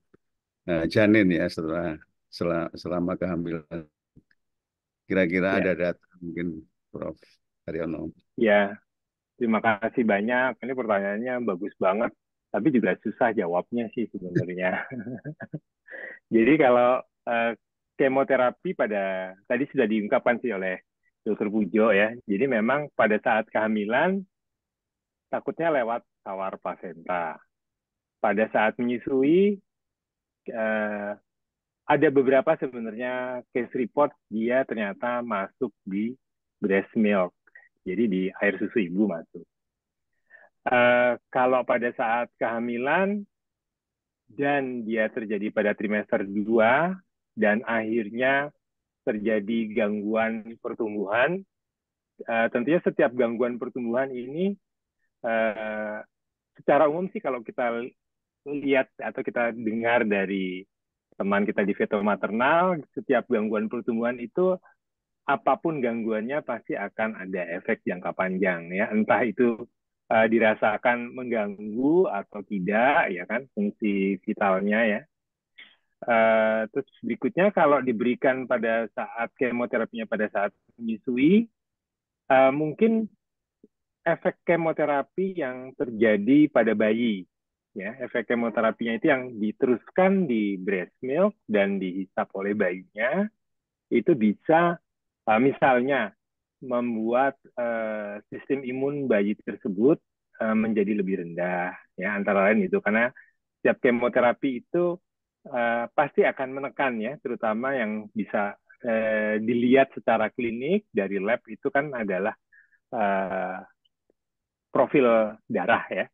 janin ya selama kehamilan. Kira-kira ada Ya, data mungkin Prof. Haryono. ya, terima kasih banyak. Ini pertanyaannya bagus banget, tapi juga susah jawabnya sih sebenarnya. Jadi kalau eh, kemoterapi tadi sudah diungkapkan sih oleh Dokter Pujo ya. Jadi memang pada saat kehamilan takutnya lewat tawar plasenta. Pada saat menyusui eh, ada beberapa sebenarnya case report dia ternyata masuk di breast milk. Jadi di air susu ibu masuk. Kalau pada saat kehamilan dan dia terjadi pada trimester 2 dan akhirnya terjadi gangguan pertumbuhan, tentunya setiap gangguan pertumbuhan ini uh, secara umum sih kalau kita lihat atau kita dengar dari teman kita di fetal maternal, setiap gangguan pertumbuhan itu apapun gangguannya pasti akan ada efek jangka panjang ya, entah itu dirasakan mengganggu atau tidak ya kan fungsi vitalnya ya. Terus berikutnya kalau diberikan pada saat kemoterapinya pada saat menyusui, mungkin efek kemoterapi yang terjadi pada bayi ya, efek kemoterapinya itu yang diteruskan di breast milk dan dihisap oleh bayinya itu bisa misalnya membuat sistem imun bayi tersebut menjadi lebih rendah ya, antara lain itu karena setiap kemoterapi itu pasti akan menekan ya, terutama yang bisa dilihat secara klinik dari lab itu kan adalah uh, profil darah ya.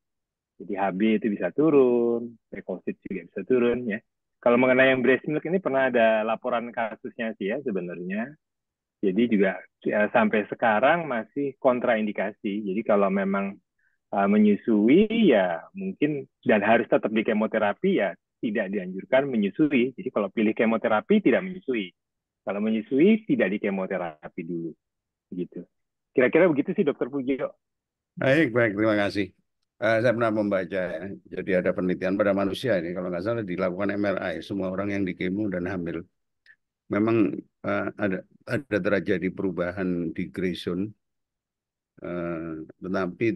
Jadi HB itu bisa turun, leukosit juga bisa turun ya. Kalau mengenai yang breast milk ini pernah ada laporan kasusnya sih ya sebenarnya. Jadi juga ya, sampai sekarang masih kontraindikasi. Jadi kalau memang menyusui ya mungkin dan harus tetap di kemoterapi ya tidak dianjurkan menyusui. Jadi kalau pilih kemoterapi tidak menyusui. Kalau menyusui tidak di kemoterapi dulu gitu. Kira-kira begitu sih Dokter Pujo. Baik, baik, terima kasih. Saya pernah membaca ya, jadi ada penelitian pada manusia ini, kalau nggak salah dilakukan MRI, semua orang yang dikemo dan hamil. Memang ada terjadi perubahan di gray zone, tetapi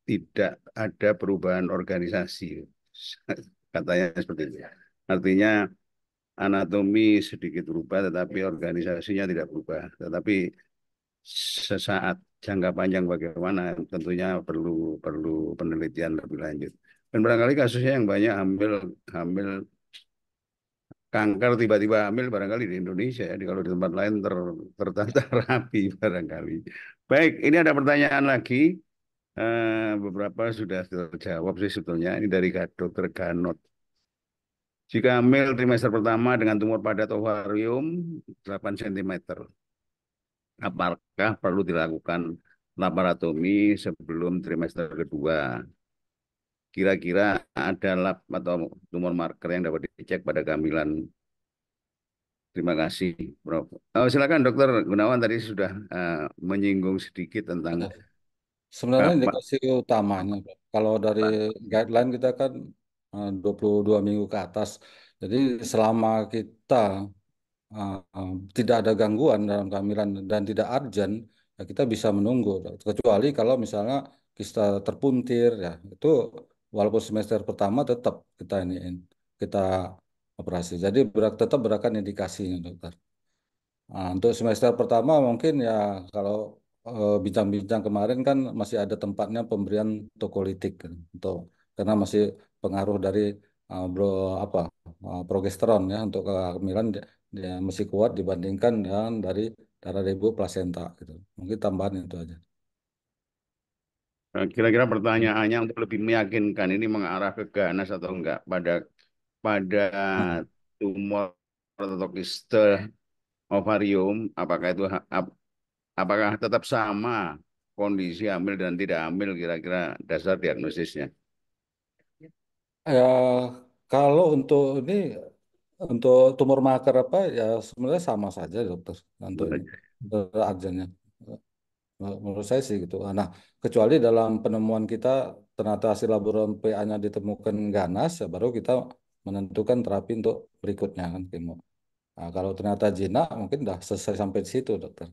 tidak ada perubahan organisasi. Katanya seperti itu. Artinya anatomi sedikit berubah, tetapi organisasinya tidak berubah. Tetapi sesaat jangka panjang bagaimana tentunya perlu perlu penelitian lebih lanjut. Dan barangkali kasusnya yang banyak hamil hamil kanker tiba-tiba hamil barangkali di Indonesia ya. Kalau di tempat lain tertata rapi barangkali. Baik, ini ada pertanyaan lagi. Beberapa sudah terjawab sih sebetulnya. Ini dari Dokter Ganot. Jika hamil trimester pertama dengan tumor pada ovarium 8 cm, apakah perlu dilakukan laparotomi sebelum trimester kedua? Kira-kira ada lab atau tumor marker yang dapat dicek pada kehamilan? Terima kasih, Prof. Silakan Dokter Gunawan tadi sudah menyinggung sedikit tentang Ya. Sebenarnya Pak. indikasi utamanya, Pak. Kalau dari guideline kita kan 22 minggu ke atas. Jadi selama kita tidak ada gangguan dalam kehamilan dan tidak urgent, ya kita bisa menunggu. Kecuali kalau misalnya kista terpuntir, ya itu walaupun semester pertama tetap kita operasi. Jadi tetap berdasarkan indikasinya, dokter. Nah, untuk semester pertama mungkin ya kalau bincang-bincang kemarin kan masih ada tempatnya pemberian tokolitik kan, untuk karena masih pengaruh dari apa progesteron ya untuk kehamilan dia masih kuat dibandingkan dengan dari darah ibu plasenta gitu. Mungkin tambahan itu aja. Kira-kira pertanyaannya untuk lebih meyakinkan ini mengarah ke ganas atau enggak pada pada Nah, tumor atau kiste ovarium, apakah itu apakah tetap sama kondisi hamil dan tidak hamil, kira-kira dasar diagnosisnya? ya kalau untuk tumor marker apa ya sebenarnya sama saja dokter untuk ini untuk urgennya. Menurut saya sih gitu. Nah, kecuali dalam penemuan kita ternyata hasil laboratorium PA-nya ditemukan ganas, ya baru kita menentukan terapi untuk berikutnya kan kemo. Nah, kalau ternyata jinak mungkin udah selesai sampai di situ, dokter.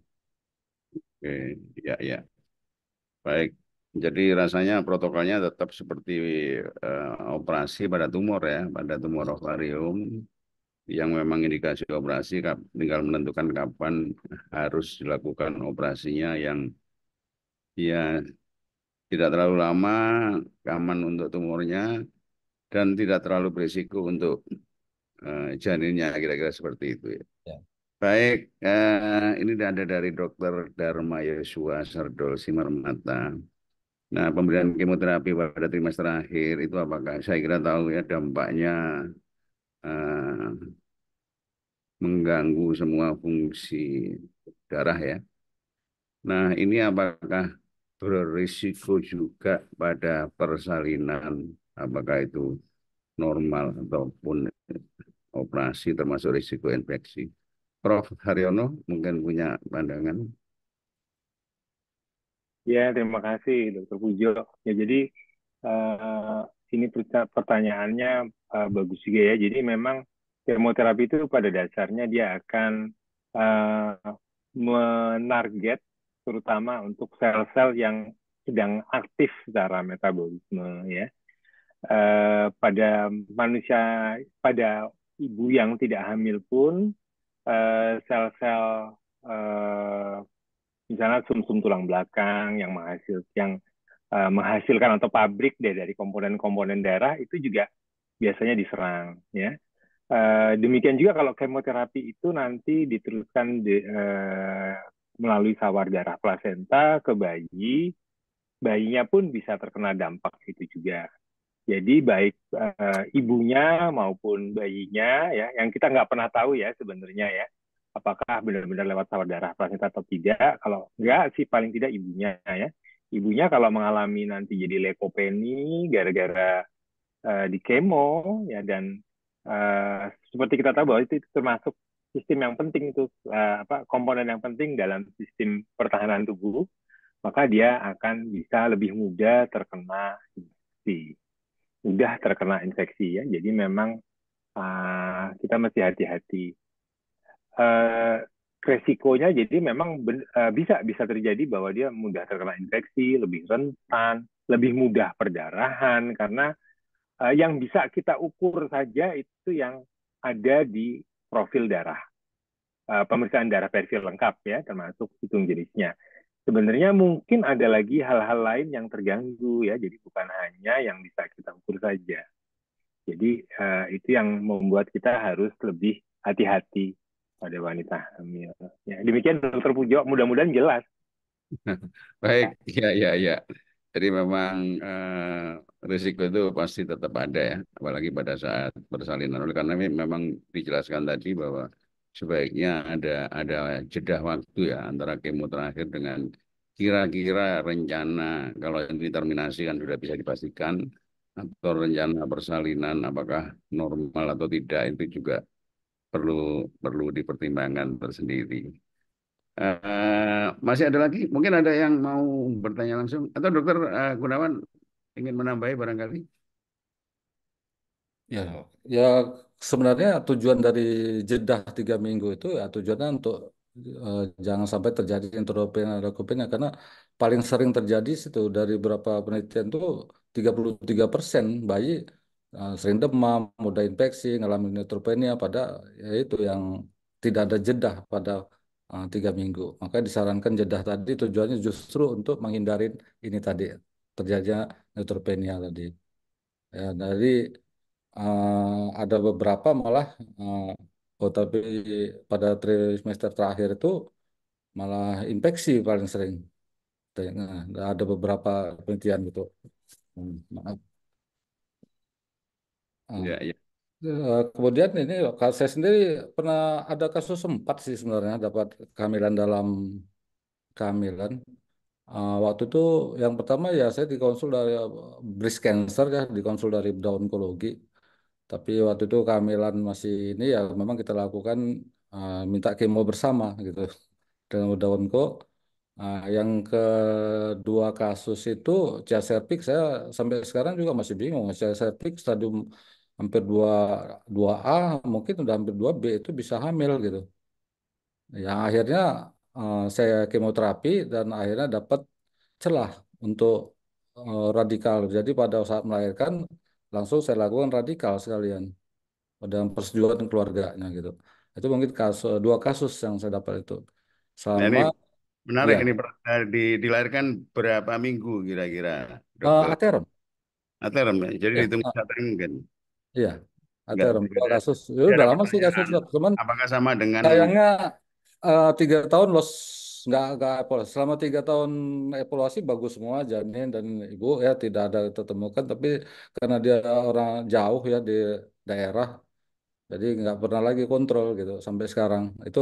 Oke, ya, ya. Baik. Jadi rasanya protokolnya tetap seperti operasi pada tumor ya, pada tumor ovarium yang memang indikasi operasi, tinggal menentukan kapan harus dilakukan operasinya yang ya tidak terlalu lama, aman untuk tumornya, dan tidak terlalu berisiko untuk janinnya, kira-kira seperti itu ya. Ya. Baik, ini ada dari Dr. Dharma Yosua Sardol Simarmata. Nah, pemberian kemoterapi pada trimester akhir itu apakah saya kira tahu ya dampaknya eh, mengganggu semua fungsi darah ya. Nah, ini apakah berisiko juga pada persalinan, apakah itu normal ataupun operasi termasuk risiko infeksi. Prof. Haryono mungkin punya pandangan. Ya, terima kasih Dokter Pujo. Ya, jadi eh, ini pertanyaannya bagus juga ya. Jadi memang kemoterapi itu pada dasarnya dia akan menarget terutama untuk sel-sel yang sedang aktif secara metabolisme ya. Pada manusia, pada ibu yang tidak hamil pun sel-sel misalnya sumsum tulang belakang yang menghasilkan atau pabrik dari komponen-komponen darah itu juga biasanya diserang ya. Demikian juga kalau kemoterapi itu nanti diteruskan melalui sawar darah plasenta ke bayi, bayinya pun bisa terkena dampak itu juga. Jadi baik ibunya maupun bayinya ya, yang kita nggak pernah tahu ya sebenarnya ya, apakah benar-benar lewat sawar darah plasenta atau tidak. Kalau nggak sih paling tidak ibunya ya. Ibunya kalau mengalami nanti jadi leukopeni gara-gara di kemo ya dan seperti kita tahu bahwa itu termasuk sistem yang penting itu komponen yang penting dalam sistem pertahanan tubuh, maka dia akan bisa lebih mudah terkena infeksi ya. Jadi memang kita mesti hati-hati. Resikonya jadi memang bisa terjadi bahwa dia mudah terkena infeksi, lebih rentan, lebih mudah perdarahan karena yang bisa kita ukur saja itu yang ada di profil darah. Pemeriksaan darah periferial lengkap ya, termasuk hitung jenisnya. Sebenarnya mungkin ada lagi hal-hal lain yang terganggu ya, jadi bukan hanya yang bisa kita ukur saja. Jadi itu yang membuat kita harus lebih hati-hati pada wanita hamil. Ya, demikian Dokter Pujo, mudah-mudahan jelas. Baik, ya, ya, ya. Jadi memang risiko itu pasti tetap ada ya, apalagi pada saat persalinan. Oleh karena ini memang dijelaskan tadi bahwa sebaiknya ada jeda waktu ya antara kemo terakhir dengan kira-kira rencana kalau ini terminasi kan sudah bisa dipastikan atau rencana persalinan apakah normal atau tidak itu juga perlu perlu dipertimbangkan tersendiri. Masih ada lagi? Mungkin ada yang mau bertanya langsung atau Dokter Gunawan ingin menambahi barangkali? Ya, ya sebenarnya tujuan dari jeda 3 minggu itu ya tujuannya untuk jangan sampai terjadi intraoperatif leukopenia karena paling sering terjadi situ dari beberapa penelitian tuh 33% bayi sering demam, mudah infeksi, ngalamin neutropenia pada ya itu yang tidak ada jeda pada 3 minggu. Makanya disarankan jeda tadi tujuannya justru untuk menghindarin ini tadi terjadinya neutropenia tadi. Ya, dari ada beberapa malah tapi pada trimester terakhir itu malah infeksi paling sering. Nah, ada beberapa penelitian gitu. Maaf. Ya, ya. Kemudian ini kalau saya sendiri pernah ada kasus sempat sih sebenarnya dapat kehamilan dalam kehamilan. Waktu itu yang pertama ya saya dikonsul dari breast cancer ya, dikonsul dari bedah onkologi. Tapi waktu itu kehamilan masih ini ya memang kita lakukan minta kemo bersama gitu dengan bedah onko. Yang kedua kasus itu Chia cervix saya sampai sekarang juga masih bingung. Chia cervix stadium hampir 2A mungkin udah hampir 2B itu bisa hamil gitu. Yang akhirnya saya kemoterapi dan akhirnya dapat celah untuk radikal. Jadi pada saat melahirkan langsung saya lakukan radikal sekalian dalam persetujuan keluarganya gitu. Itu mungkin dua kasus yang saya dapat itu. Nah ini Sama menarik ya ini dilahirkan berapa minggu kira-kira, dokter? aterom. Aterem ya. Jadi Ya, ditunggu satu minggu kan? iya, Enggak. aterom dua Tidak kasus. Ya, tidak udah ada lama sih kasus pertanyaan. Dok. Cuman Apakah sama dengan sayangnya 3 tahun los nggak evaluasi. Selama 3 tahun evaluasi bagus semua janin dan ibu ya tidak ada ditemukan. Tapi karena dia orang jauh ya di daerah, jadi nggak pernah lagi kontrol gitu sampai sekarang. Itu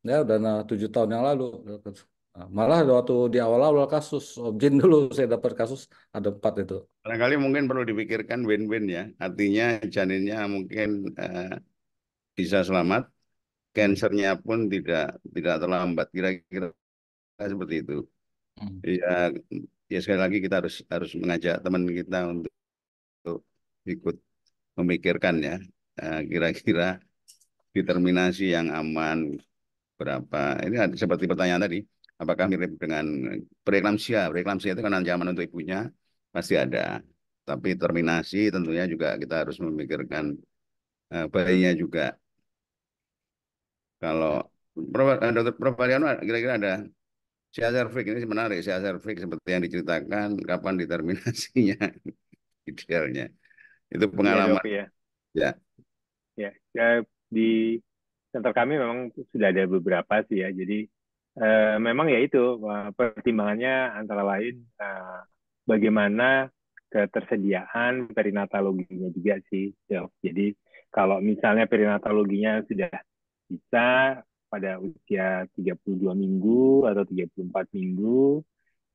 ya udah 7 tahun yang lalu. Malah waktu di awal-awal kasus objin dulu saya dapat kasus ada 4 itu. barangkali mungkin perlu dipikirkan win-win ya. Artinya janinnya mungkin bisa selamat, Hmm. kansernya pun tidak tidak terlambat. Kira-kira seperti itu. Hmm. Ya, ya sekali lagi kita harus harus mengajak teman kita untuk ikut memikirkan ya. Kira-kira determinasi yang aman berapa. Ini seperti pertanyaan tadi. Apakah mirip dengan preeklamsia? Preeklamsia itu kan ancaman untuk ibunya pasti ada. Tapi terminasi tentunya juga kita harus memikirkan bayinya juga. Kalau Dokter Prof. Ariano kira-kira ada Sia cervix ini menarik. Sia cervix seperti yang diceritakan kapan determinasinya idealnya. Itu Iya dok pengalaman ya. ya. Ya, ya, di center kami memang sudah ada beberapa sih ya. Jadi memang ya itu pertimbangannya antara lain bagaimana ketersediaan perinataloginya juga sih, Dok. Jadi kalau misalnya perinataloginya sudah bisa pada usia 32 minggu atau 34 minggu,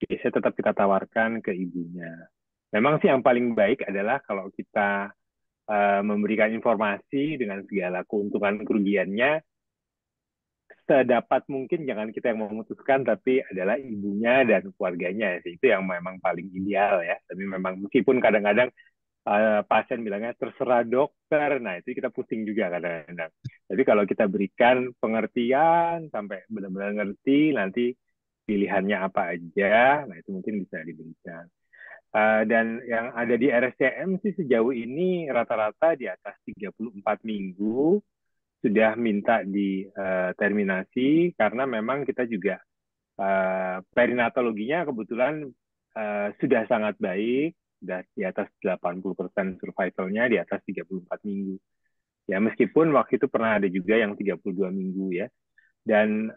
biasanya tetap kita tawarkan ke ibunya. Memang sih yang paling baik adalah kalau kita memberikan informasi dengan segala keuntungan kerugiannya sedapat mungkin jangan kita yang memutuskan tapi adalah ibunya dan keluarganya itu yang memang paling ideal ya tapi memang meskipun kadang-kadang pasien bilangnya terserah dokter nah itu kita pusing juga kadang-kadang jadi kalau kita berikan pengertian sampai benar-benar ngerti nanti pilihannya apa aja nah itu mungkin bisa diberikan. Dan yang ada di RSCM sih sejauh ini rata-rata di atas 34 minggu sudah minta di terminasi karena memang kita juga perinatologinya kebetulan sudah sangat baik, sudah di atas 80% survivalnya di atas 34 minggu. Ya meskipun waktu itu pernah ada juga yang 32 minggu ya. Dan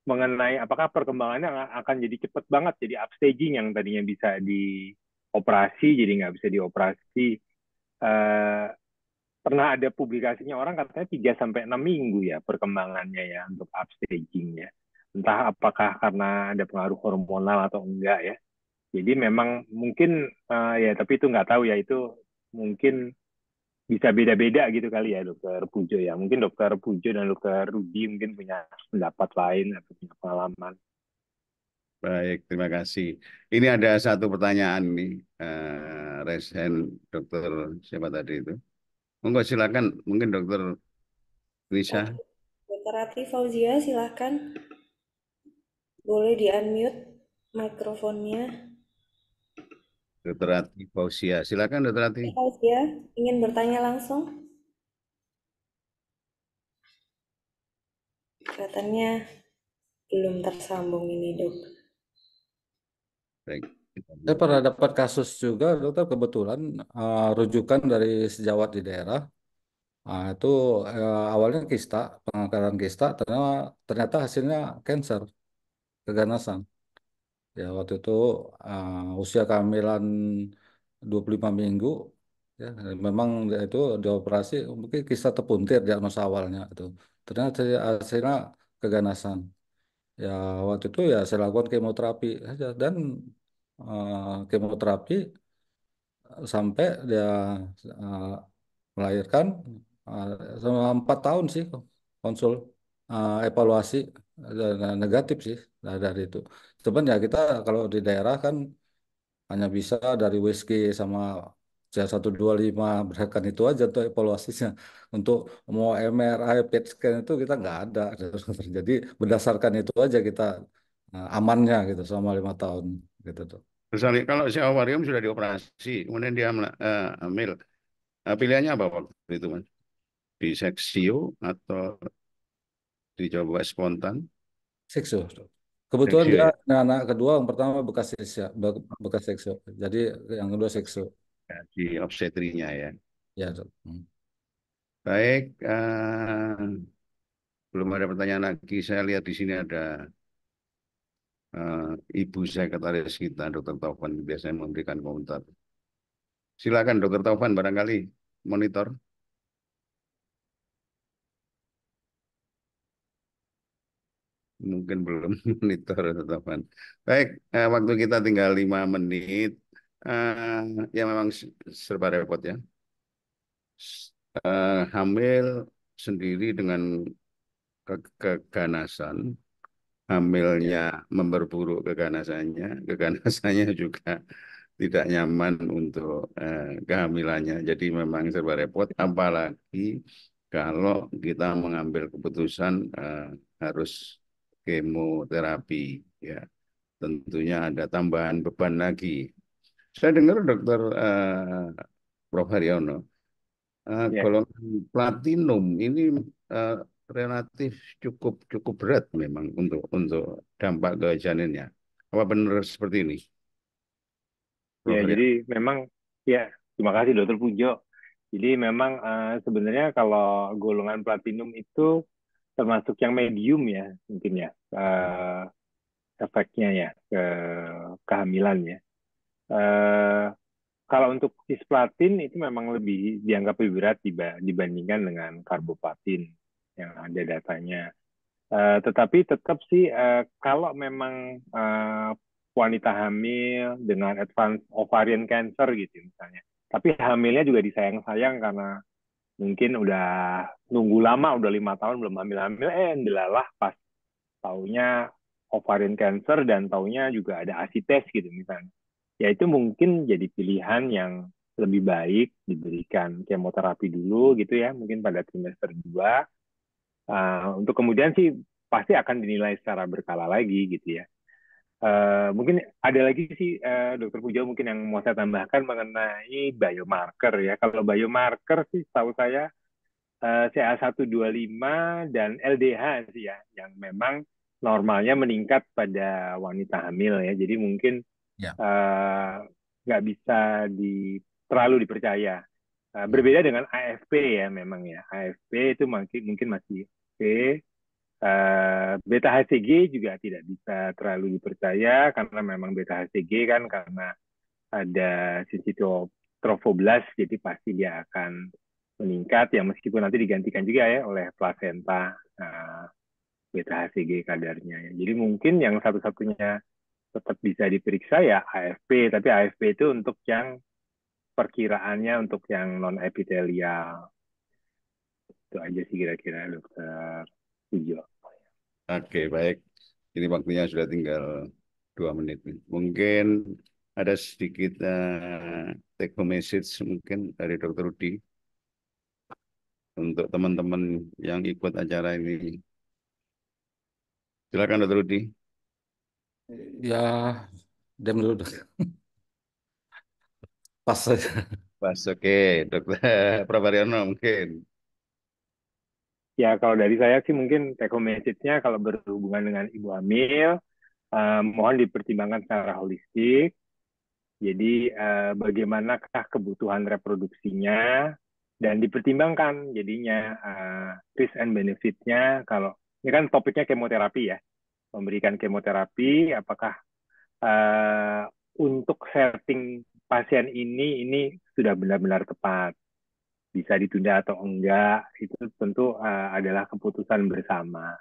mengenai apakah perkembangannya akan jadi cepat banget, jadi upstaging yang tadinya bisa dioperasi, jadi nggak bisa dioperasi. Eh, Pernah ada publikasinya orang katanya 3 sampai 6 minggu ya perkembangannya ya untuk upstagingnya. Entah apakah karena ada pengaruh hormonal atau enggak ya. Jadi memang mungkin ya tapi itu nggak tahu ya itu mungkin bisa beda-beda gitu kali ya dokter Pujo ya. Mungkin dokter Pujo dan dokter Rudi mungkin punya pendapat lain atau punya pengalaman. Baik, terima kasih. Ini ada satu pertanyaan nih, Resen Dokter siapa tadi itu? Monggo silakan, mungkin Dokter Nisa. Oke, Dr. Ratri Fauzia, silahkan. Boleh di-unmute mikrofonnya. Dokter Ati Fausia, silakan Dokter Ati. Dr. Fauzia, ingin bertanya langsung? Kelihatannya belum tersambung ini, Dok. Baik. Saya pernah dapat kasus juga, dokter, kebetulan rujukan dari sejawat di daerah. Itu awalnya kista, pengangkatan kista, ternyata hasilnya cancer, keganasan. Ya waktu itu usia kehamilan 25 minggu, ya memang dia itu dioperasi, mungkin kista terpuntir diagnosa awalnya itu. Ternyata hasilnya keganasan. Ya waktu itu ya saya lakukan kemoterapi aja dan kemoterapi sampai dia uh, melahirkan uh, selama 4 tahun sih konsul evaluasi dan negatif sih dari itu. Cuman ya kita kalau di daerah kan hanya bisa dari USG sama C125 berdasarkan itu aja untuk evaluasinya. Untuk mau MRI, PET scan itu kita nggak ada. Jadi berdasarkan itu aja kita amannya gitu selama 5 tahun gitu tuh. Misalnya kalau si ovarium sudah dioperasi, kemudian dia hamil, pilihannya apa waktu itu, Mas? Diseksio atau dicoba spontan? Seksu. Kebetulan Seksio dia ya. anak kedua, yang pertama bekas seksu, bekas seksu. Jadi yang kedua seksu. Ya, di obstetrinya ya. Ya, Dok. Baik, belum ada pertanyaan lagi. Saya lihat di sini ada Ibu Sekretaris kita, Dokter Taufan, biasanya memberikan komentar. Silakan Dokter Taufan, barangkali monitor. Mungkin belum monitor Dokter Taufan. Baik, waktu kita tinggal 5 menit. Ya memang serba repot ya. Hamil sendiri dengan keganasan, hamilnya memperburuk keganasannya juga tidak nyaman untuk kehamilannya. Jadi memang serba repot, apalagi kalau kita mengambil keputusan harus kemoterapi, ya tentunya ada tambahan beban lagi. Saya dengar Dokter Prof. Haryono, Ya, golongan platinum ini eh, relatif cukup cukup berat memang untuk dampak ke janinnya. Apa benar seperti ini, ya, Prof. jadi Haryono? memang ya terima kasih Dokter Pujo. Jadi memang sebenarnya kalau golongan platinum itu termasuk yang medium ya mungkin ya efeknya ya ke kehamilan ya. Eh, Kalau untuk cisplatin itu memang lebih dianggap lebih berat dibandingkan dengan karboplatin yang ada datanya. Tetapi tetap sih kalau memang wanita hamil dengan advanced ovarian cancer gitu misalnya, tapi hamilnya juga disayang-sayang karena mungkin udah nunggu lama, udah 5 tahun belum hamil-hamil, ndelalah pas taunya ovarian cancer dan taunya juga ada asites gitu misalnya. Ya itu mungkin jadi pilihan yang lebih baik diberikan kemoterapi dulu gitu ya, mungkin pada trimester 2. Untuk kemudian sih pasti akan dinilai secara berkala lagi gitu ya. Mungkin ada lagi sih Dokter Pujo mungkin yang mau saya tambahkan mengenai biomarker ya. Kalau biomarker sih tahu saya CA125 dan LDH sih ya, yang memang normalnya meningkat pada wanita hamil ya. Jadi mungkin Ya. nggak bisa terlalu dipercaya. Berbeda dengan AFP ya memang ya. AFP itu mungkin masih oke. Beta HCG juga tidak bisa terlalu dipercaya karena memang beta HCG kan karena ada sensitotrofoblast jadi pasti dia akan meningkat ya meskipun nanti digantikan juga ya oleh plasenta beta HCG kadarnya ya. Jadi mungkin yang satu-satunya tetap bisa diperiksa ya AFP, tapi AFP itu untuk yang perkiraannya untuk yang non epitelial. Itu aja sih kira-kira Dokter Pujo. Oke, baik. Ini waktunya sudah tinggal 2 menit. Mungkin ada sedikit take home message mungkin dari Dokter Rudi. untuk teman-teman yang ikut acara ini. Silakan Dr. Rudi. Ya, diam dulu. Pas saja. Pas, oke. Dokter Prof. Haryono mungkin. Ya, kalau dari saya sih mungkin take home message-nya kalau berhubungan dengan ibu hamil, mohon dipertimbangkan secara holistik. Jadi, bagaimanakah kebutuhan reproduksinya dan dipertimbangkan jadinya risk and benefit-nya. Kalau ini kan topiknya kemoterapi ya, memberikan kemoterapi, apakah untuk setting pasien ini sudah benar-benar tepat, bisa ditunda atau enggak, itu tentu adalah keputusan bersama.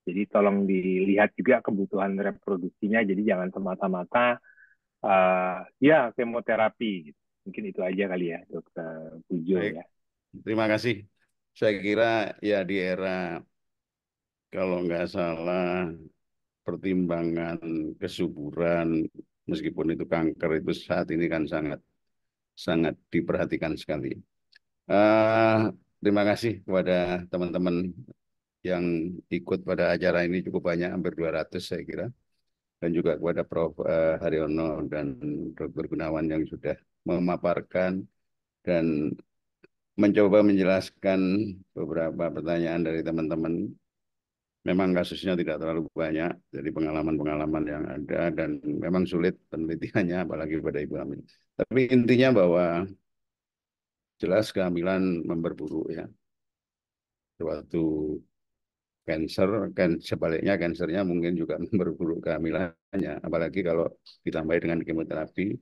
Jadi tolong dilihat juga kebutuhan reproduksinya, jadi jangan semata-mata ya kemoterapi. Gitu. Mungkin itu aja kali ya, Dokter Pujo Baik, ya. terima kasih. Saya kira ya di era kalau nggak salah pertimbangan kesuburan meskipun itu kanker itu saat ini kan sangat sangat diperhatikan sekali. Eh, Terima kasih kepada teman-teman yang ikut pada acara ini cukup banyak, hampir 200 saya kira. Dan juga kepada Prof. Haryono dan Dr. Gunawan yang sudah memaparkan dan mencoba menjelaskan beberapa pertanyaan dari teman-teman. Memang kasusnya tidak terlalu banyak, jadi pengalaman-pengalaman yang ada dan memang sulit penelitiannya, apalagi pada ibu hamil. Tapi intinya bahwa jelas kehamilan memperburuk ya. Suatu kan sebaliknya kansernya mungkin juga memperburuk kehamilannya, apalagi kalau ditambah dengan kemoterapi.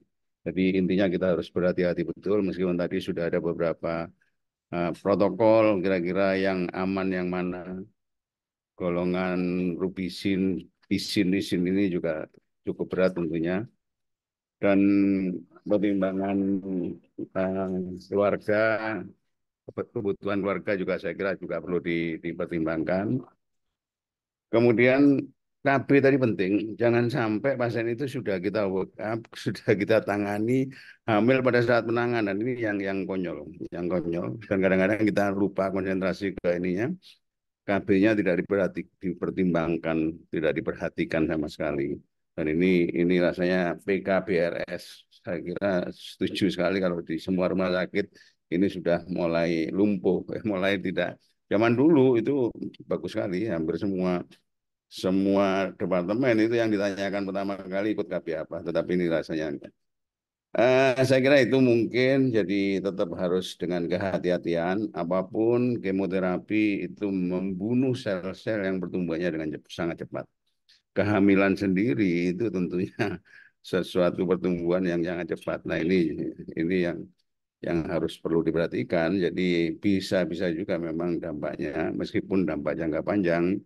Jadi intinya kita harus berhati-hati betul, meskipun tadi sudah ada beberapa protokol kira-kira yang aman yang mana. Golongan rubisin, isin ini juga cukup berat tentunya. Dan pertimbangan keluarga, kebutuhan keluarga juga saya kira juga perlu dipertimbangkan. Kemudian KB tadi penting, jangan sampai pasien itu sudah kita work up, sudah kita tangani hamil pada saat penanganan. Ini yang konyol, yang konyol. Dan kadang-kadang kita lupa konsentrasi ke ininya. KB-nya tidak dipertimbangkan, tidak diperhatikan sama sekali. Dan ini rasanya PKBRS. Saya kira setuju sekali kalau di semua rumah sakit ini sudah mulai lumpuh, mulai tidak. Zaman dulu itu bagus sekali, hampir semua departemen itu yang ditanyakan pertama kali ikut KB apa, tetapi ini rasanya enggak. Saya kira itu mungkin jadi tetap harus dengan kehati-hatian. Apapun kemoterapi itu membunuh sel-sel yang pertumbuhannya dengan sangat cepat. Kehamilan sendiri itu tentunya sesuatu pertumbuhan yang sangat cepat. Nah ini yang harus perlu diperhatikan. Jadi bisa juga memang dampaknya, meskipun dampak jangka panjang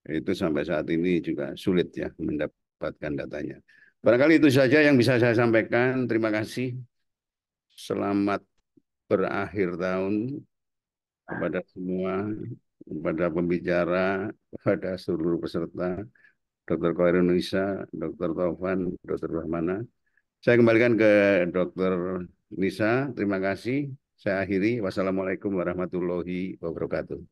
itu sampai saat ini juga sulit ya mendapatkan datanya. Barangkali itu saja yang bisa saya sampaikan. Terima kasih. Selamat berakhir tahun kepada semua, kepada pembicara, kepada seluruh peserta, Dr. Koirun Nisa, Dr. Taufan, Dr. Rahmana. Saya kembalikan ke Dr. Nisa. Terima kasih. Saya akhiri. Wassalamualaikum warahmatullahi wabarakatuh.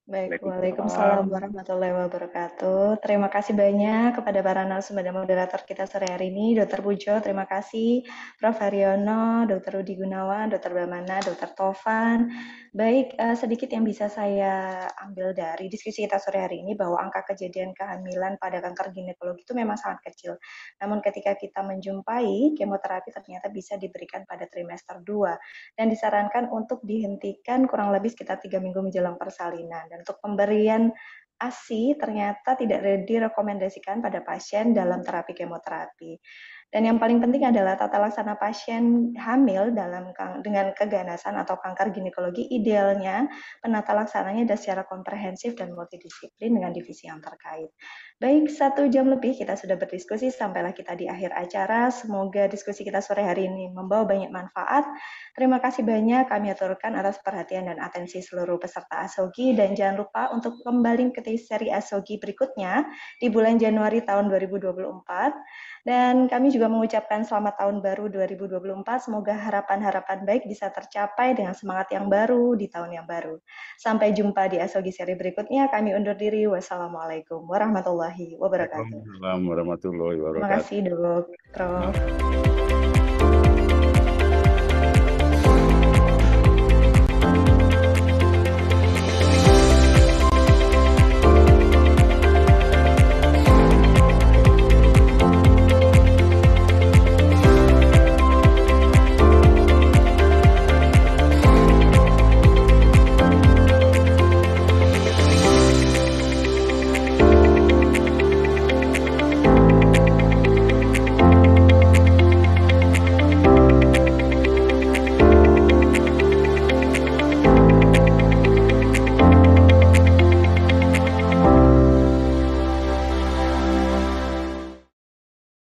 Baik, Waalaikumsalam. Waalaikumsalam warahmatullahi wabarakatuh. Terima kasih banyak kepada para narasumber dan moderator kita sore hari ini. Dr. Pujo, terima kasih. Prof. Haryono, Dr. Rudi Gunawan, Dr. Bamana, Dr. Tovan. Baik, sedikit yang bisa saya ambil dari diskusi kita sore hari ini bahwa angka kejadian kehamilan pada kanker ginekologi itu memang sangat kecil. Namun ketika kita menjumpai kemoterapi ternyata bisa diberikan pada trimester 2 dan disarankan untuk dihentikan kurang lebih sekitar 3 minggu menjelang persalinan. Dan untuk pemberian ASI ternyata tidak direkomendasikan pada pasien dalam terapi kemoterapi. Dan yang paling penting adalah tata laksana pasien hamil dengan keganasan atau kanker ginekologi idealnya penata laksananya adalah secara komprehensif dan multidisiplin dengan divisi yang terkait. Baik, 1 jam lebih kita sudah berdiskusi, sampailah kita di akhir acara. Semoga diskusi kita sore hari ini membawa banyak manfaat. Terima kasih banyak kami aturkan atas perhatian dan atensi seluruh peserta ASOGI, dan jangan lupa untuk kembali ke seri ASOGI berikutnya di bulan Januari tahun 2024. Dan kami juga mengucapkan selamat tahun baru 2024. Semoga harapan-harapan baik bisa tercapai dengan semangat yang baru di tahun yang baru. Sampai jumpa di Asogi seri berikutnya. Kami undur diri. Wassalamualaikum warahmatullahi wabarakatuh. Waalaikumsalam warahmatullahi Terima wabarakatuh. kasih, Dok. Prof.